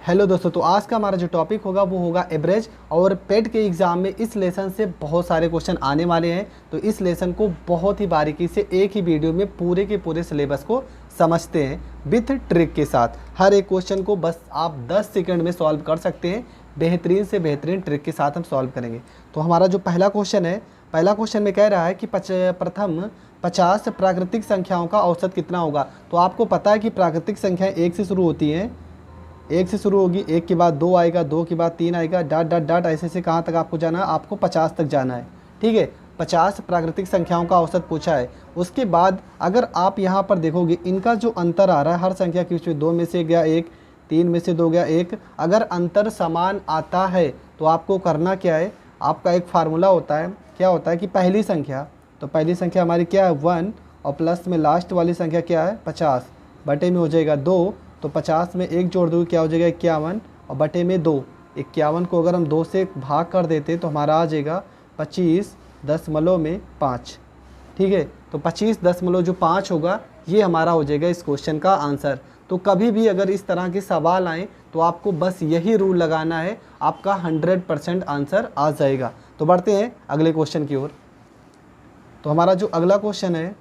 Hello दोस्तों, तो आज का हमारा जो टॉपिक होगा वो होगा एवरेज। और पेट के एग्ज़ाम में इस लेसन से बहुत सारे क्वेश्चन आने वाले हैं, तो इस लेसन को बहुत ही बारीकी से एक ही वीडियो में पूरे के पूरे सिलेबस को समझते हैं विथ ट्रिक के साथ। हर एक क्वेश्चन को बस आप 10 सेकंड में सॉल्व कर सकते हैं। बेहतरीन से बेहतरीन ट्रिक के साथ हम सॉल्व करेंगे। तो हमारा जो पहला क्वेश्चन है, पहला क्वेश्चन में कह रहा है कि प्रथम 50 प्राकृतिक संख्याओं का औसत कितना होगा। तो आपको पता है कि प्राकृतिक संख्याएँ एक से शुरू होती हैं, एक से शुरू होगी, एक के बाद दो आएगा, दो के बाद तीन आएगा, डॉट डॉट डॉट ऐसे से कहाँ तक आपको जाना है, आपको 50 तक जाना है। ठीक है, 50 प्राकृतिक संख्याओं का औसत पूछा है। उसके बाद अगर आप यहाँ पर देखोगे इनका जो अंतर आ रहा है हर संख्या के बीच में, 2 में से गया 1, 3 में से 2 गया 1, अगर अंतर समान आता है तो आपको करना क्या है, आपका एक फार्मूला होता है। क्या होता है कि पहली संख्या, तो पहली संख्या हमारी क्या है 1, और प्लस में लास्ट वाली संख्या क्या है 50, बटे में हो जाएगा 2, तो 50 में 1 जोड़ दोगे क्या हो जाएगा 51, और बटे में 2। 51 को अगर हम 2 से भाग कर देते तो हमारा आ जाएगा 25.5। ठीक है, तो 25.5 होगा, ये हमारा हो जाएगा इस क्वेश्चन का आंसर। तो कभी भी अगर इस तरह के सवाल आएँ तो आपको बस यही रूल लगाना है, आपका 100% आंसर आ जाएगा। तो बढ़ते हैं अगले क्वेश्चन की ओर। तो हमारा जो अगला क्वेश्चन है,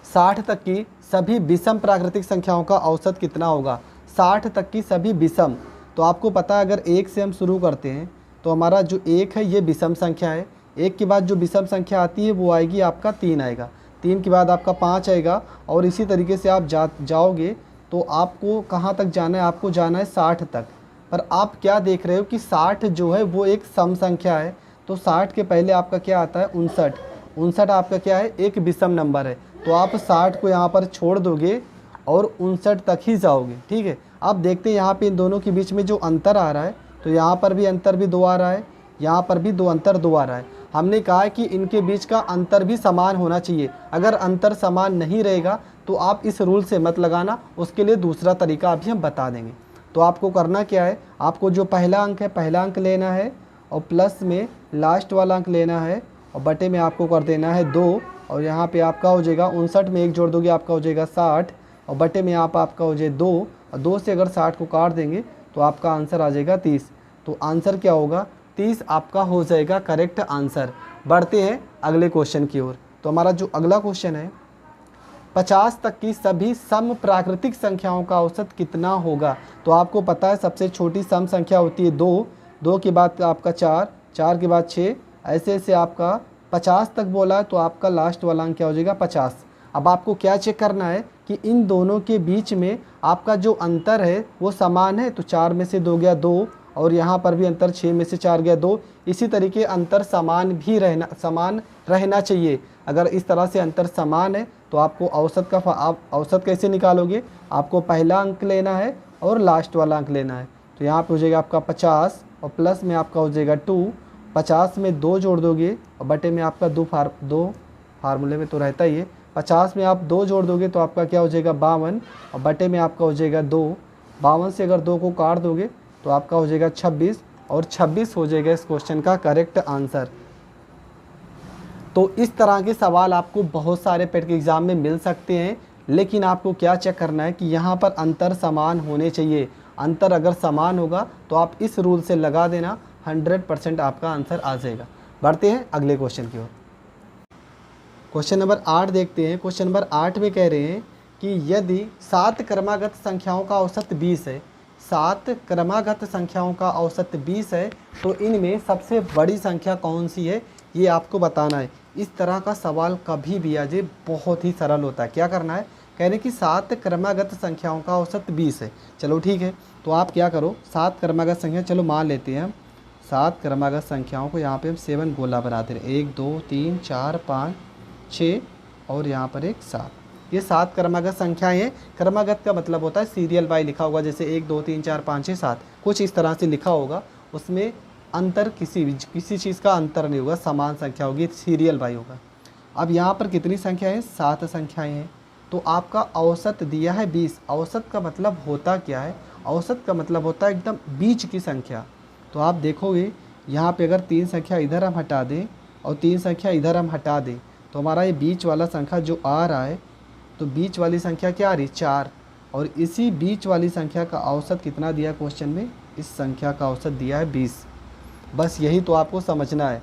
60 तक की सभी विषम प्राकृतिक संख्याओं का औसत कितना होगा। 60 तक की सभी विषम, तो आपको पता है अगर 1 से हम शुरू करते हैं तो हमारा जो 1 है ये विषम संख्या है। 1 के बाद जो विषम संख्या आती है वो आएगी आपका 3 आएगा, 3 के बाद आपका 5 आएगा, और इसी तरीके से आप जाओगे तो आपको कहाँ तक जाना है, आपको जाना है 60 तक। पर आप क्या देख रहे हो कि 60 जो है वो एक सम संख्या है, तो 60 के पहले आपका क्या आता है 59। 59 आपका क्या है, एक विषम नंबर है, तो आप 60 को यहाँ पर छोड़ दोगे और 59 तक ही जाओगे। ठीक है, अब देखते हैं यहाँ पे इन दोनों के बीच में जो अंतर आ रहा है, तो यहाँ पर भी अंतर भी 2 आ रहा है, यहाँ पर भी 2 अंतर 2 आ रहा है। हमने कहा है कि इनके बीच का अंतर भी समान होना चाहिए। अगर अंतर समान नहीं रहेगा तो आप इस रूल से मत लगाना, उसके लिए दूसरा तरीका अभी हम बता देंगे। तो आपको करना क्या है, आपको जो पहला अंक है पहला अंक लेना है, और प्लस में लास्ट वाला अंक लेना है, और बटे में आपको कर देना है 2, और यहाँ पे आपका हो जाएगा 59 में 1 जोड़ दोगे आपका हो जाएगा 60, और बटे में आपका हो जाएगा 2, और 2 से अगर 60 को काट देंगे तो आपका आंसर आ जाएगा 30। तो आंसर क्या होगा 30 आपका हो जाएगा करेक्ट आंसर। बढ़ते हैं अगले क्वेश्चन की ओर। तो हमारा जो अगला क्वेश्चन है, 50 तक की सभी सम प्राकृतिक संख्याओं का औसत कितना होगा। तो आपको पता है सबसे छोटी सम संख्या होती है 2, 2 के बाद आपका 4, 4 के बाद 6, ऐसे ऐसे आपका 50 तक बोला है, तो आपका लास्ट वाला अंक क्या हो जाएगा 50। अब आपको क्या चेक करना है कि इन दोनों के बीच में आपका जो अंतर है वो समान है, तो 4 में से 2 गया 2, और यहाँ पर भी अंतर 6 में से 4 गया 2। इसी तरीके अंतर समान रहना चाहिए। अगर इस तरह से अंतर समान है तो आपको आप औसत कैसे निकालोगे, आपको पहला अंक लेना है और लास्ट वाला अंक लेना है। तो यहाँ पे हो जाएगा आपका 50, और प्लस में आपका हो जाएगा 2, 50 में 2 जोड़ दोगे, और बटे में आपका 2 फार्मूले में तो रहता ही है, 50 में आप 2 जोड़ दोगे तो आपका क्या हो जाएगा 52, और बटे में आपका हो जाएगा 2, 52 से अगर 2 को काट दोगे तो आपका हो जाएगा 26, और 26 हो जाएगा इस क्वेश्चन का करेक्ट आंसर। तो इस तरह के सवाल आपको बहुत सारे पेट के एग्ज़ाम में मिल सकते हैं, लेकिन आपको क्या चेक करना है कि यहाँ पर अंतर समान होने चाहिए। अंतर अगर समान होगा तो आप इस रूल से लगा देना, 100% आपका आंसर आ जाएगा। बढ़ते हैं अगले क्वेश्चन की ओर। क्वेश्चन नंबर 8 देखते हैं। क्वेश्चन नंबर 8 में कह रहे हैं कि यदि 7 क्रमागत संख्याओं का औसत 20 है, 7 क्रमागत संख्याओं का औसत 20 है, तो इनमें सबसे बड़ी संख्या कौन सी है, ये आपको बताना है। इस तरह का सवाल कभी भी आ जाए बहुत ही सरल होता है। क्या करना है, कह रहे हैं कि 7 क्रमागत संख्याओं का औसत 20 है। चलो ठीक है, तो आप क्या करो, 7 क्रमागत संख्या चलो मान लेते हैं हम, 7 क्रमागत संख्याओं को यहाँ पे हम 7 गोला बनाते हैं, 1 2 3 4 5 6, और यहाँ पर एक 7। ये 7 क्रमागत संख्याएं हैं। क्रमागत का मतलब होता है सीरियल वाई लिखा होगा, जैसे 1 2 3 4 5 6 7, कुछ इस तरह से लिखा होगा। उसमें अंतर किसी चीज़ का अंतर नहीं होगा, समान संख्या होगी, सीरियल वाई होगा। अब यहाँ पर कितनी संख्या है, 7 संख्याएं हैं। तो आपका औसत दिया है 20। औसत का मतलब होता क्या है, औसत का मतलब होता है एकदम बीच की संख्या। तो आप देखोगे यहाँ पे अगर 3 संख्या इधर हम हटा दें और 3 संख्या इधर हम हटा दें, तो हमारा ये बीच वाला संख्या जो आ रहा है, तो बीच वाली संख्या क्या आ रही है 4। और इसी बीच वाली संख्या का औसत कितना दिया है क्वेश्चन में, इस संख्या का औसत दिया है 20। बस यही तो आपको समझना है।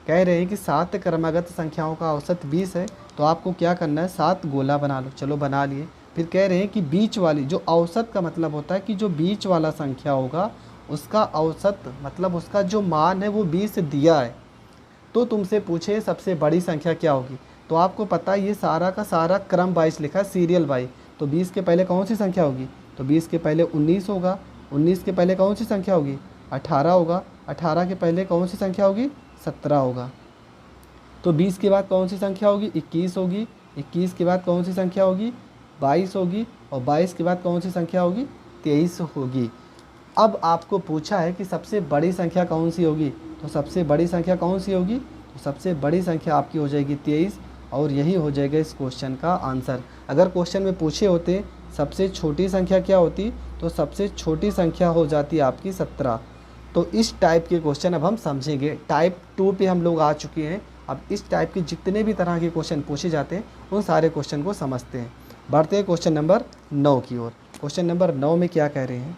कह रहे हैं कि 7 क्रमागत संख्याओं का औसत 20 है, तो आपको क्या करना है, 7 गोला बना लो। चलो बना लिए। फिर कह रहे हैं कि बीच वाली, जो औसत का मतलब होता है कि जो बीच वाला संख्या होगा उसका औसत मतलब उसका जो मान है वो 20 दिया है। तो तुमसे पूछे सबसे बड़ी संख्या क्या होगी, तो आपको पता है ये सारा का सारा क्रम वाइज लिखा है, सीरियल वाइज। तो 20 के पहले कौन सी संख्या होगी, तो 20 के पहले 19 होगा। 19 के पहले कौन सी संख्या होगी, 18 होगा। 18 के पहले कौन सी संख्या होगी, 17 होगा। तो 20 के बाद कौन सी संख्या होगी, 21 होगी। 21 के बाद कौन सी संख्या होगी, 22 होगी। और 22 के बाद कौन सी संख्या होगी, 23 होगी। अब आपको पूछा है कि सबसे बड़ी संख्या कौन सी होगी, तो सबसे बड़ी संख्या कौन सी होगी, तो सबसे बड़ी संख्या आपकी हो जाएगी 23। और यही हो जाएगा इस क्वेश्चन का आंसर। अगर क्वेश्चन में पूछे होते सबसे छोटी संख्या क्या होती, तो सबसे छोटी संख्या हो जाती आपकी 17। तो इस टाइप के क्वेश्चन अब हम समझेंगे। टाइप 2 पे हम लोग आ चुके हैं। अब इस टाइप के जितने भी तरह के क्वेश्चन पूछे जाते हैं उन सारे क्वेश्चन को समझते हैं। बढ़ते हैं क्वेश्चन नंबर 9 की ओर। क्वेश्चन नंबर 9 में क्या कह रहे हैं,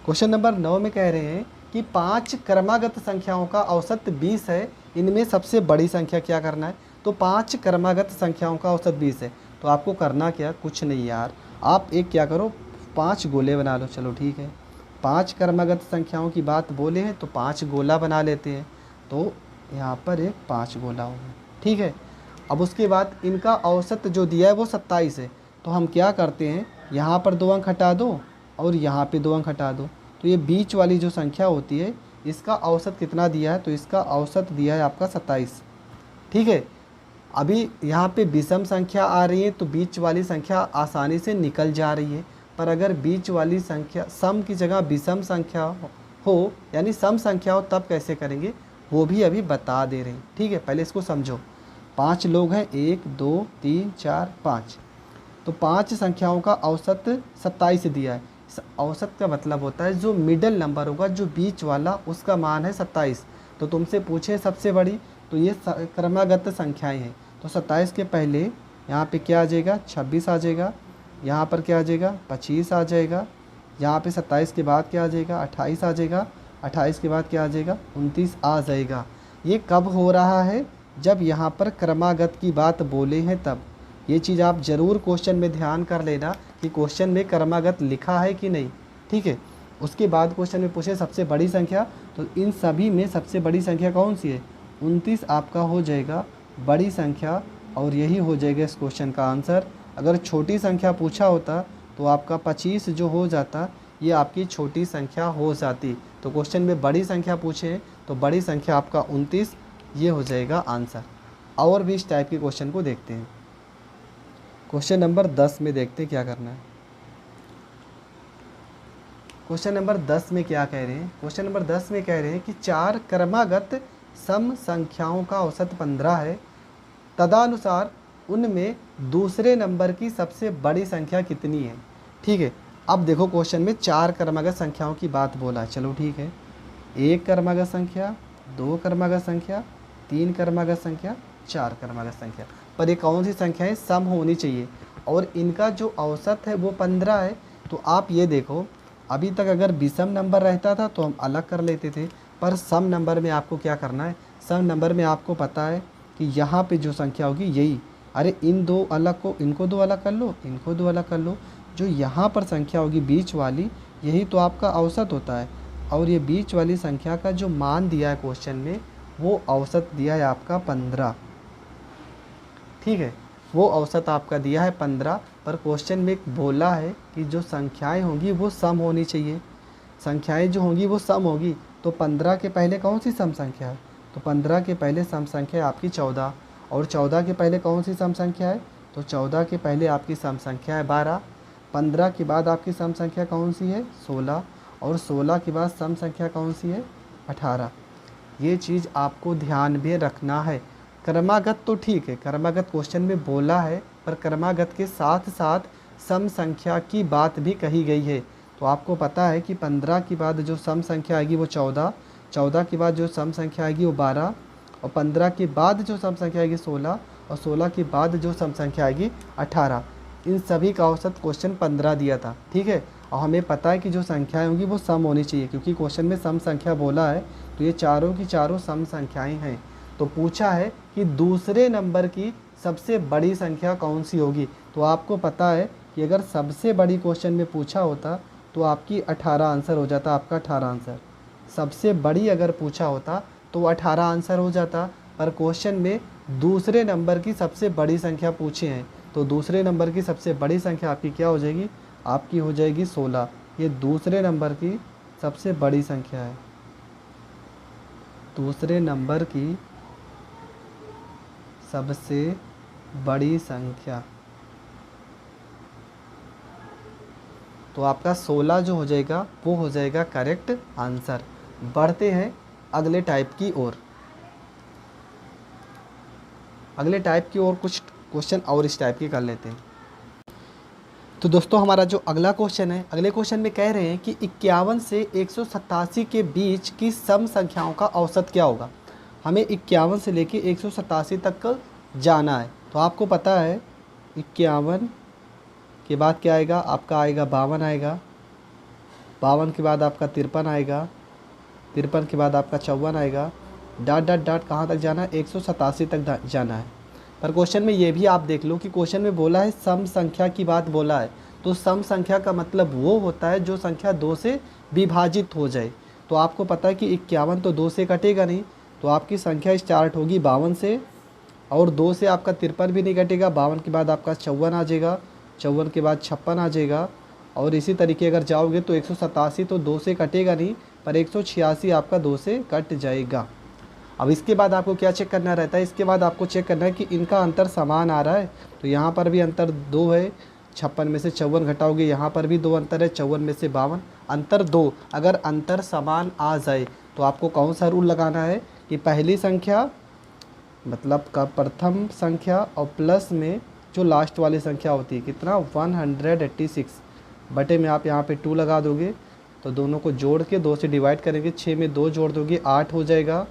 क्वेश्चन नंबर 9 में कह रहे हैं कि 5 क्रमागत संख्याओं का औसत 20 है, इनमें सबसे बड़ी संख्या क्या करना है। तो 5 क्रमागत संख्याओं का औसत 20 है, तो आपको करना क्या, कुछ नहीं यार, आप एक क्या करो, 5 गोले बना लो। चलो ठीक है, 5 क्रमागत संख्याओं की बात बोले हैं तो 5 गोला बना लेते हैं। तो यहाँ पर एक 5 गोला होगा, ठीक है। अब उसके बाद इनका औसत जो दिया है वो 27 है। तो हम क्या करते हैं, यहाँ पर 2 अंक हटा दो और यहाँ पे 2 अंक हटा दो। तो ये बीच वाली जो संख्या होती है इसका औसत कितना दिया है, तो इसका औसत दिया है आपका 27, ठीक है। अभी यहाँ पे विषम संख्या आ रही है तो बीच वाली संख्या आसानी से निकल जा रही है। पर अगर बीच वाली संख्या सम की जगह विषम संख्या हो, यानी सम संख्या हो, तब कैसे करेंगे वो भी अभी बता दे रहे हैं, ठीक है। पहले इसको समझो। 5 लोग हैं, 1 2 3 4 5। तो 5 संख्याओं का औसत 27 दिया है। इस औसत का मतलब होता है जो मिडल नंबर होगा, जो बीच वाला, उसका मान है 27। तो तुमसे पूछे सबसे बड़ी, तो ये क्रमागत संख्याएं हैं। तो 27 के पहले यहाँ पे क्या आ जाएगा, 26 आ जाएगा। यहाँ पर क्या आ जाएगा, 25 आ जाएगा। यहाँ पे 27 के बाद क्या आ जाएगा, 28 आ जाएगा। 28 के बाद क्या आ जाएगा, 29 आ जाएगा। ये कब हो रहा है, जब यहाँ पर क्रमागत की बात बोले हैं तब। ये चीज़ आप ज़रूर क्वेश्चन में ध्यान कर लेना कि क्वेश्चन में क्रमागत लिखा है कि नहीं, ठीक है। उसके बाद क्वेश्चन में पूछे सबसे बड़ी संख्या, तो इन सभी में सबसे बड़ी संख्या कौन सी है, 29 आपका हो जाएगा बड़ी संख्या। और यही हो जाएगा इस क्वेश्चन का आंसर। अगर छोटी संख्या पूछा होता तो आपका 25 जो हो जाता, ये आपकी छोटी संख्या हो जाती। तो क्वेश्चन में बड़ी संख्या पूछे तो बड़ी संख्या आपका 29, ये हो जाएगा आंसर। और भी इस टाइप के क्वेश्चन को देखते हैं। क्वेश्चन नंबर 10 में देखते हैं क्या करना है। क्वेश्चन नंबर 10 में क्या कह रहे हैं, क्वेश्चन नंबर 10 में कह रहे हैं कि 4 क्रमागत सम संख्याओं का औसत 15 है, तदनुसार उनमें दूसरे नंबर की सबसे बड़ी संख्या कितनी है, ठीक है। अब देखो क्वेश्चन में 4 क्रमागत संख्याओं की बात बोला है, चलो ठीक है। 1 क्रमागत संख्या, 2 क्रमागत संख्या, 3 क्रमागत संख्या, 4 क्रमागत संख्या। पर ये कौन सी संख्याएं सम होनी चाहिए, और इनका जो औसत है वो 15 है। तो आप ये देखो, अभी तक अगर विषम नंबर रहता था तो हम अलग कर लेते थे, पर सम नंबर में आपको क्या करना है, सम नंबर में आपको पता है कि यहाँ पे जो संख्या होगी यही, अरे इन दो अलग को, इनको दो अलग कर लो, इनको दो अलग कर लो, जो यहाँ पर संख्या होगी बीच वाली, यही तो आपका औसत होता है। और ये बीच वाली संख्या का जो मान दिया है क्वेश्चन में, वो औसत दिया है आपका 15, ठीक है। वो औसत आपका दिया है 15, पर क्वेश्चन में बोला है कि जो संख्याएं होंगी वो सम होनी चाहिए। संख्याएं जो होंगी वो सम होगी। तो 15 के पहले कौन सी सम संख्या है, तो 15 के पहले सम संख्या है आपकी 14। और 14 के पहले कौन सी सम संख्या है, तो 14 के पहले आपकी सम संख्या है 12। 15 के बाद आपकी सम संख्या कौन सी है, 16। और 16 के बाद सम संख्या कौन सी है, 18। ये चीज़ आपको ध्यान में रखना है। क्रमागत तो ठीक है, क्रमागत क्वेश्चन में बोला है, पर क्रमागत के साथ साथ सम संख्या की बात भी कही गई है। तो आपको पता है कि 15 के बाद जो सम संख्या आएगी वो 14, 14 के बाद जो सम संख्या आएगी वो 12, और 15 के बाद जो सम संख्या आएगी 16, और 16 के बाद जो सम संख्या आएगी 18। इन सभी का औसत क्वेश्चन 15 दिया था, ठीक है। और हमें पता है कि जो संख्याएं होंगी वो सम होनी चाहिए, क्योंकि क्वेश्चन में सम संख्या बोला है, तो ये चारों की चारों सम संख्याएं हैं। तो पूछा है कि दूसरे नंबर की सबसे बड़ी संख्या कौन सी होगी। तो आपको पता है कि अगर सबसे बड़ी क्वेश्चन में पूछा होता तो आपकी 18 आंसर हो जाता, आपका 18 आंसर। सबसे बड़ी अगर पूछा होता तो 18 आंसर हो जाता, पर क्वेश्चन में दूसरे नंबर की सबसे बड़ी संख्या पूछे हैं, तो दूसरे नंबर की सबसे बड़ी संख्या आपकी क्या हो जाएगी, आपकी हो जाएगी 16। ये दूसरे नंबर की सबसे बड़ी संख्या है, दूसरे नंबर की सबसे बड़ी संख्या। तो आपका 16 जो हो जाएगा वो हो जाएगा करेक्ट आंसर। बढ़ते हैं अगले टाइप की ओर। अगले टाइप की ओर कुछ क्वेश्चन और इस टाइप के कर लेते हैं। तो दोस्तों हमारा जो अगला क्वेश्चन है, अगले क्वेश्चन में कह रहे हैं कि 51 से 187 के बीच की सम संख्याओं का औसत क्या होगा। हमें 51 से लेके 187 तक का जाना है। तो आपको पता है 51 के बाद क्या आएगा, आपका आएगा 52 आएगा, 52 के बाद आपका 53 आएगा, 53 के बाद आपका 54 आएगा, डाट डाट डाट कहाँ तक जाना है, 187 तक जाना है। पर क्वेश्चन में ये भी आप देख लो कि क्वेश्चन में बोला है सम संख्या की बात बोला है, तो सम संख्या का मतलब वो होता है जो संख्या 2 से विभाजित हो जाए। तो आपको पता है कि 51 तो 2 से कटेगा नहीं, तो आपकी संख्या स्टार्ट होगी 52 से, और 2 से आपका 53 भी नहीं कटेगा, 52 के बाद आपका 54 आ जाएगा, 54 के बाद 56 आ जाएगा, और इसी तरीके अगर जाओगे तो 187 तो 2 से कटेगा नहीं, पर 186 आपका 2 से कट जाएगा। अब इसके बाद आपको क्या चेक करना रहता है, इसके बाद आपको चेक करना है कि इनका अंतर समान आ रहा है। तो यहाँ पर भी अंतर 2 है, 56 में से 54 घटाओगे, यहाँ पर भी 2 अंतर है, 54 में से 52 अंतर 2। अगर अंतर समान आ जाए तो आपको कौन सा रूल लगाना है कि पहली संख्या मतलब का प्रथम संख्या और प्लस में जो लास्ट वाली संख्या होती है कितना 186 बटे में आप यहाँ पे 2 लगा दोगे, तो दोनों को जोड़ के 2 से डिवाइड करेंगे, 6 में 2 जोड़ दोगे 8 हो जाएगा,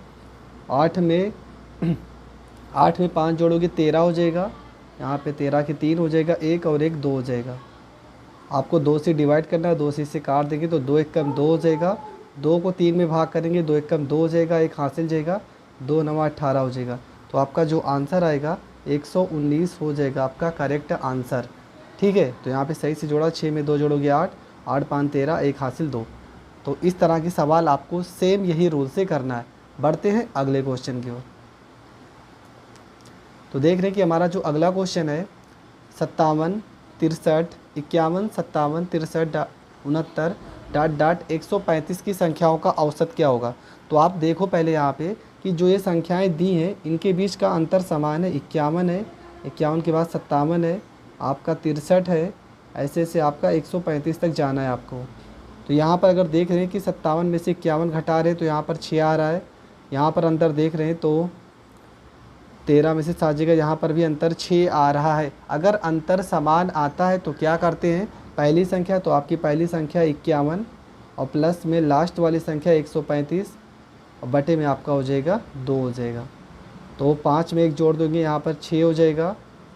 8 में 5 जोड़ोगे 13 हो जाएगा, यहाँ पे 13 के 3 हो जाएगा, 1 और 1 2 हो जाएगा। आपको 2 से डिवाइड करना है, 2 से इसे काट देंगे तो 2 1 कम 2 हो जाएगा, 2 को 3 में भाग करेंगे, 2 1 कम 2 हो जाएगा, 1 हासिल जाएगा, 2 9 18 हो जाएगा। तो आपका जो आंसर आएगा 119 हो जाएगा आपका करेक्ट आंसर, ठीक है। तो यहाँ पे सही से जोड़ा, 6 में 2 जोड़ोगे 8, 8 5 13, 1 हासिल 2। तो इस तरह के सवाल आपको सेम यही रूल से करना है। बढ़ते हैं अगले क्वेश्चन की ओर। तो देख रहे हैं कि हमारा जो अगला क्वेश्चन है 57 63 51 57 63 69 डाट डाट 135 की संख्याओं का औसत क्या होगा। तो आप देखो पहले यहाँ पे कि जो ये संख्याएं दी हैं इनके बीच का अंतर समान है, 51 है, 51 के बाद 57 है, आपका 63 है, ऐसे ऐसे आपका 135 तक जाना है आपको। तो यहाँ पर अगर देख रहे हैं कि 57 में से 51 घटा रहे हैं तो यहाँ पर 6 आ रहा है, यहाँ पर अंतर देख रहे हैं तो 13 में से 7 जगह यहाँ पर भी अंतर 6 आ रहा है। अगर अंतर समान आता है तो क्या करते हैं, पहली संख्या तो आपकी पहली संख्या 51 और प्लस में लास्ट वाली संख्या 135 और बटे में आपका हो जाएगा 2 हो जाएगा। तो 5 में 1 जोड़ दोगे यहाँ पर 6 हो जाएगा,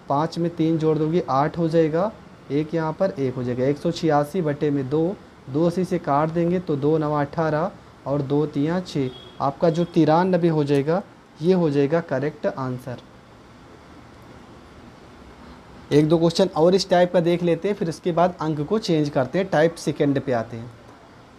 5 में 3 जोड़ दोगे 8 हो जाएगा, 1 यहाँ पर 1 हो जाएगा। 186 बटे में 2, 2 से काट देंगे तो 2 9 18 और 2 3 6, आपका जो 93 हो जाएगा ये हो जाएगा करेक्ट आंसर। एक दो क्वेश्चन और इस टाइप का देख लेते हैं, फिर उसके बाद अंक को चेंज करते हैं, टाइप सेकंड पे आते हैं,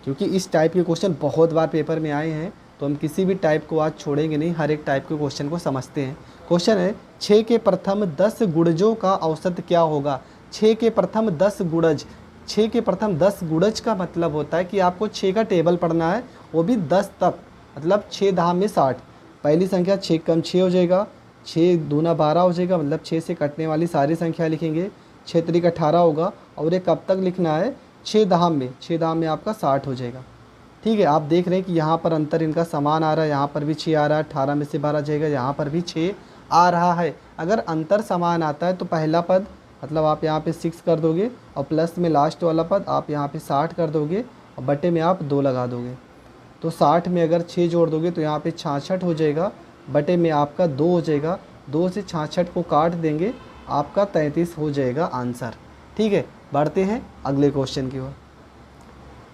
क्योंकि इस टाइप के क्वेश्चन बहुत बार पेपर में आए हैं। तो हम किसी भी टाइप को आज छोड़ेंगे नहीं, हर एक टाइप के क्वेश्चन को समझते हैं। क्वेश्चन है 6 के प्रथम 10 गुणजों का औसत क्या होगा। 6 के प्रथम 10 गुणज, 6 के प्रथम 10 गुणज का मतलब होता है कि आपको 6 का टेबल पढ़ना है, वो भी 10 तक, मतलब 6 10 में 60। पहली संख्या 6 कम 6 हो जाएगा, 6 दूना 12 हो जाएगा, मतलब 6 से कटने वाली सारी संख्या लिखेंगे, 6 त्रिक 18 होगा, और ये कब तक लिखना है 6 दाम में, 6 दाम में आपका 60 हो जाएगा, ठीक है। आप देख रहे हैं कि यहाँ पर अंतर इनका समान आ रहा है, यहाँ पर भी 6 आ रहा है, 18 में से 12 जाएगा, यहाँ पर भी 6 आ रहा है। अगर अंतर समान आता है तो पहला पद मतलब आप यहाँ पे 6 कर दोगे, और प्लस में लास्ट वाला पद आप यहाँ पे 60 कर दोगे, और बटे में आप 2 लगा दोगे। तो 60 में अगर 6 जोड़ दोगे तो यहाँ पे 66 हो जाएगा, बटे में आपका 2 हो जाएगा, 2 से 66 को काट देंगे, आपका 33 हो जाएगा आंसर। ठीक है, बढ़ते हैं अगले क्वेश्चन की ओर।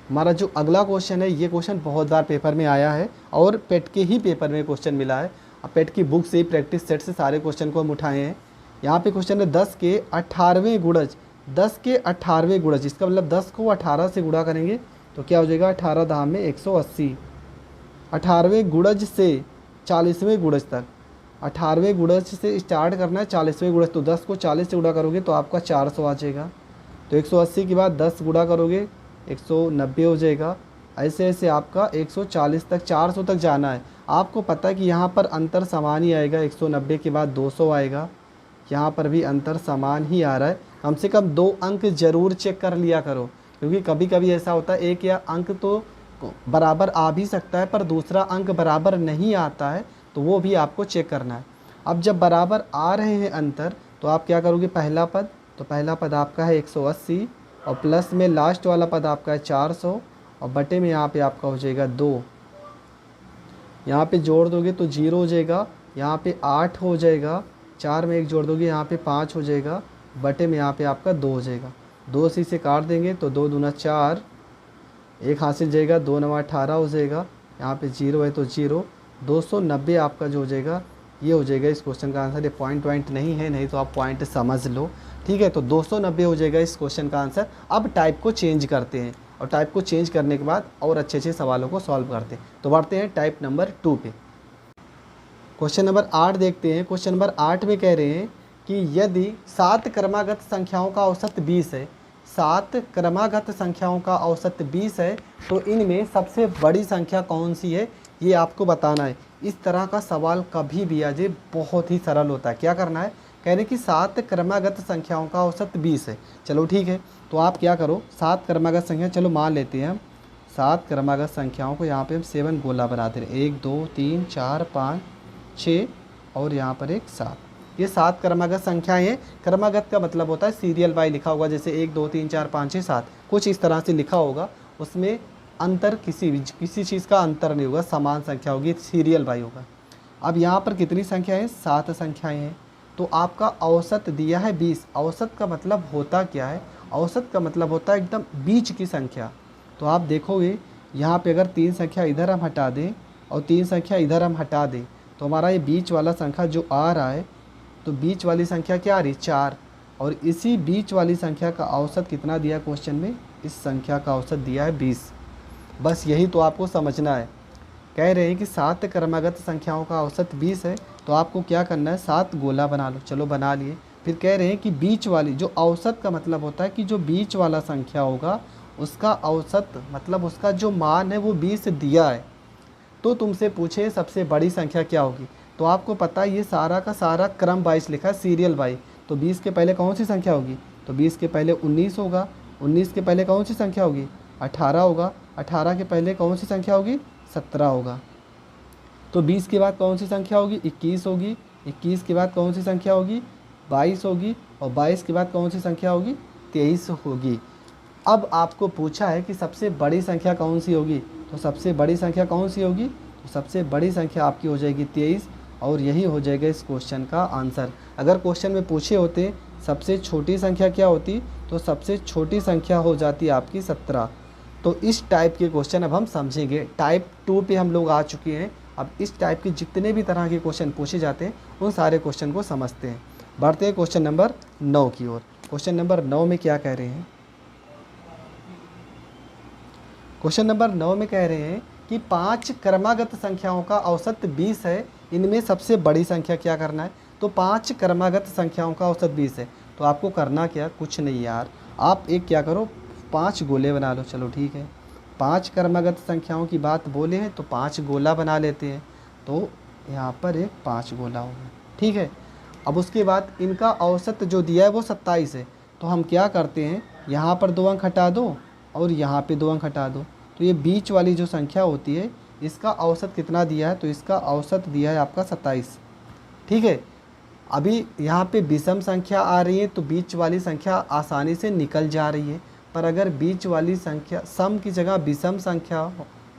हमारा जो अगला क्वेश्चन है, ये क्वेश्चन बहुत बार पेपर में आया है और पेट के ही पेपर में क्वेश्चन मिला है। अब पेट की बुक से, प्रैक्टिस सेट से सारे क्वेश्चन को हम उठाए हैं। यहाँ पे क्वेश्चन है 10 के 18वें गुणज। 10 के 18वें गुणज, इसका मतलब 10 को 18 से गुणा करेंगे तो क्या हो जाएगा, 18 दाम में 180। 18वें गुणज से 40वें गुणज तक, 18वें गुणज से स्टार्ट करना है 40वें गुणज, तो 10 को 40 से गुणा करोगे तो आपका 400 आ जाएगा। तो 180 के बाद 10 गुणा करोगे 190 हो जाएगा। ऐसे ऐसे आपका 140 तक, 400 तक जाना है। आपको पता है कि यहाँ पर अंतर समान ही आएगा, 190 के बाद 200 आएगा, यहाँ पर भी अंतर समान ही आ रहा है। कम से कम 2 अंक ज़रूर चेक कर लिया करो, क्योंकि कभी कभी ऐसा होता है एक या अंक तो बराबर आ भी सकता है पर दूसरा अंक बराबर नहीं आता है, तो वो भी आपको चेक करना है। अब जब बराबर आ रहे हैं अंतर, तो आप क्या करोगे, पहला पद, तो पहला पद आपका है 180 और प्लस में लास्ट वाला पद आपका है 400 और बटे में यहाँ पे आपका हो जाएगा 2। यहाँ पे जोड़ दोगे तो 0 हो जाएगा, यहाँ पे 8 हो जाएगा, 4 में 1 जोड़ दोगे यहाँ पे 5 हो जाएगा, बटे में यहाँ पे आपका 2 हो जाएगा। 2 से इसे काट देंगे तो 2 दूना 4, 1 हासिल जाएगा, 2 9 18 हो जाएगा, यहाँ पे 0 है तो 0। 290 आपका जो हो जाएगा, ये हो जाएगा इस क्वेश्चन का आंसर। ये पॉइंट नहीं है, नहीं तो आप पॉइंट समझ लो। ठीक है, तो 290 हो जाएगा इस क्वेश्चन का आंसर। अब टाइप को चेंज करते हैं और टाइप को चेंज करने के बाद और अच्छे अच्छे सवालों को सॉल्व करते हैं। तो बढ़ते हैं टाइप नंबर 2 पे। क्वेश्चन नंबर 8 देखते हैं। क्वेश्चन नंबर 8 में कह रहे हैं कि यदि 7 क्रमागत संख्याओं का औसत 20 है, 7 क्रमागत संख्याओं का औसत 20 है, तो इनमें सबसे बड़ी संख्या कौन सी है, ये आपको बताना है। इस तरह का सवाल कभी भी आ जाए, बहुत ही सरल होता है। क्या करना है, कह रहे हैं कि 7 क्रमागत संख्याओं का औसत 20 है। चलो ठीक है, तो आप क्या करो, 7 क्रमागत संख्या, चलो मान लेते हैं हम 7 क्रमागत संख्याओं को यहाँ पे हम 7 गोला बनाते हैं, 1 2 3 4 5 6 और यहाँ पर एक 7। ये 7 क्रमागत संख्याएं हैं। क्रमागत का मतलब होता है सीरियल वाई लिखा होगा, जैसे 1 2 3 4 5 6 7, कुछ इस तरह से लिखा होगा। उसमें अंतर किसी चीज़ का अंतर नहीं होगा, समान संख्या होगी, सीरियल वाई होगा। अब यहाँ पर कितनी संख्या है, 7 संख्याएं हैं। तो आपका औसत दिया है 20। औसत का मतलब होता क्या है, औसत का मतलब होता है एकदम बीच की संख्या। तो आप देखोगे यहाँ पे अगर 3 संख्या इधर हम हटा दें और 3 संख्या इधर हम हटा दें, तो हमारा ये बीच वाला संख्या जो आ रहा है, तो बीच वाली संख्या क्या आ रही है, 4। और इसी बीच वाली संख्या का औसत कितना दिया क्वेश्चन में, इस संख्या का औसत दिया है 20। बस यही तो आपको समझना है। कह रहे हैं कि 7 क्रमागत संख्याओं का औसत 20 है, तो आपको क्या करना है, 7 गोला बना लो। चलो बना लिए। फिर कह रहे हैं कि बीच वाली, जो औसत का मतलब होता है कि जो बीच वाला संख्या होगा उसका औसत मतलब उसका जो मान है वो 20 दिया है। तो तुमसे पूछे सबसे बड़ी संख्या क्या होगी, तो आपको पता है ये सारा का सारा क्रम वाइज लिखा है, सीरियल वाइज। तो 20 के पहले कौन सी संख्या होगी, तो 20 के पहले 19 होगा, 19 के पहले कौन सी संख्या होगी, 18 होगा, 18 के पहले कौन सी संख्या होगी, 17 होगा। तो 20 के बाद कौन सी संख्या होगी, 21 होगी, 21 के बाद कौन सी संख्या होगी, 22 होगी, और 22 के बाद कौन सी संख्या होगी, 23 होगी। अब आपको पूछा है कि सबसे बड़ी संख्या कौन सी होगी, तो सबसे बड़ी संख्या कौन सी होगी, तो सबसे बड़ी संख्या आपकी हो जाएगी 23, और यही हो जाएगा इस क्वेश्चन का आंसर। अगर क्वेश्चन में पूछे होते सबसे छोटी संख्या क्या होती, तो सबसे छोटी संख्या हो जाती आपकी 17। तो इस टाइप के क्वेश्चन अब हम समझेंगे। टाइप 2 पे हम लोग आ चुके हैं। अब इस टाइप के जितने भी तरह के क्वेश्चन पूछे जाते हैं उन सारे क्वेश्चन को समझते हैं। बढ़ते हैं क्वेश्चन नंबर 9 की ओर। क्वेश्चन नंबर 9 में क्या कह रहे हैं, क्वेश्चन नंबर 9 में कह रहे हैं कि 5 क्रमागत संख्याओं का औसत 20 है, इनमें सबसे बड़ी संख्या क्या करना है। तो 5 क्रमागत संख्याओं का औसत 20 है, तो आपको करना क्या, कुछ नहीं यार, आप एक क्या करो, 5 गोले बना लो। चलो ठीक है, 5 क्रमागत संख्याओं की बात बोले हैं तो 5 गोला बना लेते हैं। तो यहाँ पर एक 5 गोला होगा, ठीक है। अब उसके बाद इनका औसत जो दिया है वो 27 है, तो हम क्या करते हैं, यहाँ पर 2 अंक हटा दो और यहाँ पे 2 अंक हटा दो, तो ये बीच वाली जो संख्या होती है इसका औसत कितना दिया है, तो इसका औसत दिया है आपका 27, ठीक है। अभी यहाँ पे विषम संख्या आ रही है तो बीच वाली संख्या आसानी से निकल जा रही है, पर अगर बीच वाली संख्या सम की जगह विषम संख्या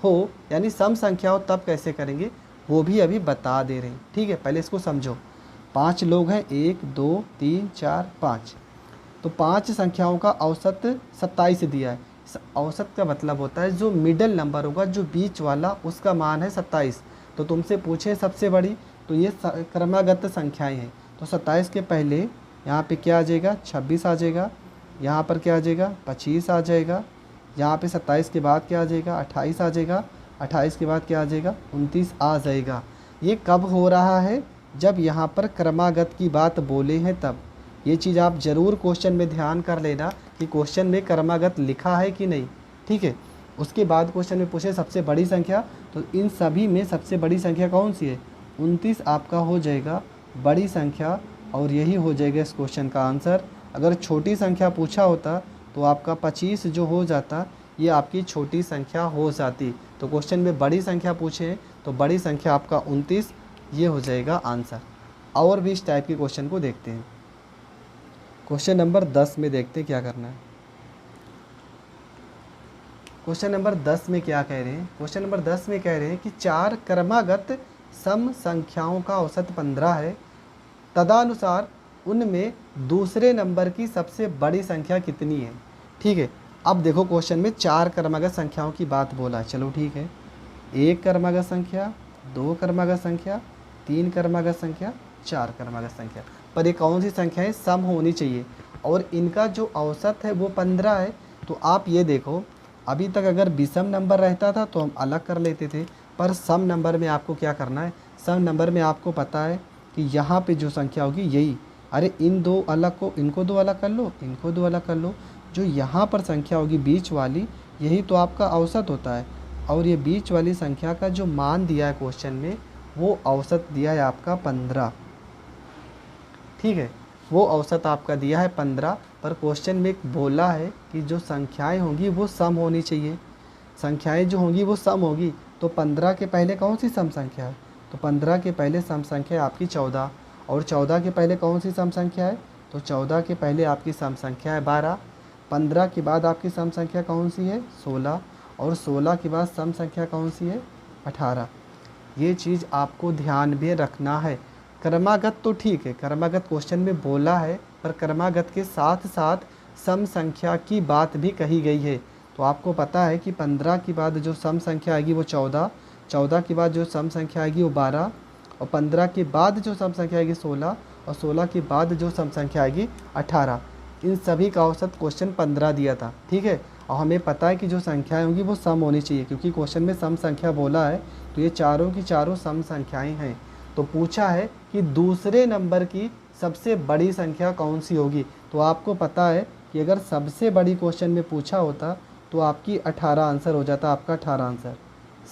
हो, यानी सम संख्या हो, तब कैसे करेंगे वो भी अभी बता दे रहे हैं, ठीक है। पहले इसको समझो। 5 लोग हैं, 1 2 3 4 5, तो 5 संख्याओं का औसत 27 दिया है। इस औसत का मतलब होता है जो मिडिल नंबर होगा, जो बीच वाला, उसका मान है 27। तो तुमसे पूछे सबसे बड़ी, तो ये क्रमागत संख्याएं हैं। तो 27 के पहले यहाँ पे क्या आ जाएगा, 26 आ जाएगा, यहाँ पर क्या आ जाएगा, 25 आ जाएगा, यहाँ पे 27 के बाद क्या आ जाएगा, 28 आ जाएगा, 28 के बाद क्या आ जाएगा, 29 आ जाएगा। ये कब हो रहा है, जब यहाँ पर क्रमागत की बात बोले हैं तब। ये चीज़ आप ज़रूर क्वेश्चन में ध्यान कर लेना कि क्वेश्चन में क्रमागत लिखा है कि नहीं, ठीक है। उसके बाद क्वेश्चन में पूछे सबसे बड़ी संख्या, तो इन सभी में सबसे बड़ी संख्या कौन सी है, 29 आपका हो जाएगा बड़ी संख्या, और यही हो जाएगा इस क्वेश्चन का आंसर। अगर छोटी संख्या पूछा होता तो आपका 25 जो हो जाता, ये आपकी छोटी संख्या हो जाती। तो क्वेश्चन में बड़ी संख्या पूछे तो बड़ी संख्या आपका 29, ये हो जाएगा आंसर। और भी इस टाइप के क्वेश्चन को देखते हैं। क्वेश्चन नंबर 10 में देखते हैं क्या करना है। क्वेश्चन नंबर 10 में क्या कह रहे हैं, क्वेश्चन नंबर 10 में कह रहे हैं कि 4 क्रमागत सम संख्याओं का औसत 15 है, तदनुसार उनमें दूसरे नंबर की सबसे बड़ी संख्या कितनी है। ठीक है, अब देखो क्वेश्चन में 4 क्रमागत संख्याओं की बात बोला है, चलो ठीक है। 1 क्रमागत संख्या, 2 क्रमागत संख्या, 3 क्रमागत संख्या, 4 क्रमागत संख्या, पर ये कौन सी संख्याएं सम होनी चाहिए, और इनका जो औसत है वो 15 है। तो आप ये देखो, अभी तक अगर विषम नंबर रहता था तो हम अलग कर लेते थे, पर सम नंबर में आपको क्या करना है, सम नंबर में आपको पता है कि यहाँ पे जो संख्या होगी यही, अरे इन दो अलग को, इनको दो अलग कर लो, इनको दो अलग कर लो, जो यहाँ पर संख्या होगी बीच वाली, यही तो आपका औसत होता है। और ये बीच वाली संख्या का जो मान दिया है क्वेश्चन में, वो औसत दिया है आपका 15। ठीक है, वो औसत आपका दिया है 15, पर क्वेश्चन में बोला है कि जो संख्याएं होंगी वो सम होनी चाहिए। संख्याएं जो होंगी वो सम होगी, तो 15 के पहले कौन सी सम संख्या है, तो 15 के पहले सम संख्या है आपकी 14, और 14 के पहले कौन सी सम संख्या है, तो 14 के पहले आपकी सम संख्या है 12। 15 के बाद आपकी सम संख्या कौन सी है, 16, और 16 के बाद सम संख्या कौन सी है, 18। ये चीज़ आपको ध्यान में रखना है। क्रमागत तो ठीक है, क्रमागत क्वेश्चन में बोला है, पर क्रमागत के साथ साथ सम संख्या की बात भी कही गई है। तो आपको पता है कि 15 के बाद जो सम संख्या आएगी वो 14, 14 के बाद जो सम संख्या आएगी वो 12, और 15 के बाद जो सम संख्या आएगी 16, और 16 के बाद जो सम संख्या आएगी 18। इन सभी का औसत क्वेश्चन 15 दिया था, ठीक है। और हमें पता है कि जो संख्याएं होंगी वो सम होनी चाहिए, क्योंकि क्वेश्चन में सम संख्या बोला है, तो ये चारों की चारों सम संख्याएं हैं। तो पूछा है कि दूसरे नंबर की सबसे बड़ी संख्या कौन सी होगी, तो आपको पता है कि अगर सबसे बड़ी क्वेश्चन में पूछा होता तो आपकी 18 आंसर हो जाता, आपका 18 आंसर।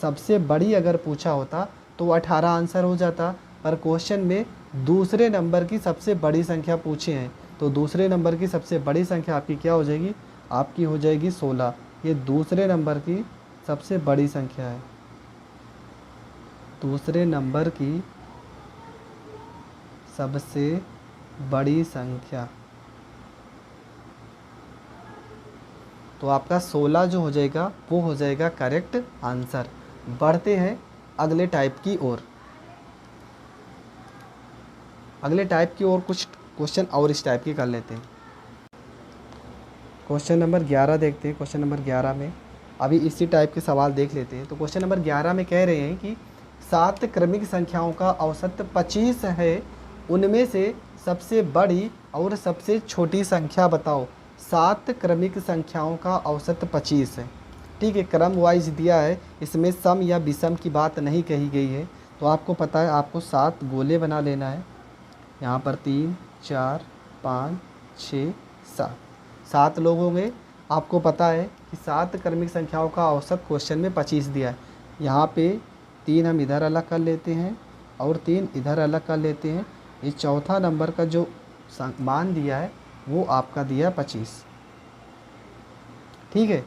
सबसे बड़ी अगर पूछा होता तो 18 आंसर हो जाता, पर क्वेश्चन में दूसरे नंबर की सबसे बड़ी संख्या पूछे हैं, तो दूसरे नंबर की सबसे बड़ी संख्या आपकी क्या हो जाएगी, आपकी हो जाएगी 16। ये दूसरे नंबर की सबसे बड़ी संख्या है, दूसरे नंबर की सबसे बड़ी संख्या। तो आपका 16 जो हो जाएगा वो हो जाएगा करेक्ट आंसर। बढ़ते हैं अगले टाइप की ओर। अगले टाइप की ओर कुछ क्वेश्चन और इस टाइप के कर लेते हैं। क्वेश्चन नंबर 11 देखते हैं। क्वेश्चन नंबर 11 में अभी इसी टाइप के सवाल देख लेते हैं। तो क्वेश्चन नंबर 11 में कह रहे हैं कि 7 क्रमिक संख्याओं का औसत 25 है, उनमें से सबसे बड़ी और सबसे छोटी संख्या बताओ। 7 क्रमिक संख्याओं का औसत 25 है, ठीक है। क्रम वाइज दिया है, इसमें सम या विषम की बात नहीं कही गई है। तो आपको पता है आपको 7 गोले बना लेना है। यहाँ पर 3 4 5 6 7 7 लोग होंगे। आपको पता है कि 7 क्रमिक संख्याओं का औसत क्वेश्चन में 25 दिया है। यहाँ पे 3 हम इधर अलग कर लेते हैं और 3 इधर अलग कर लेते हैं। ये चौथा नंबर का जो मान दिया है वो आपका दिया 25, ठीक है।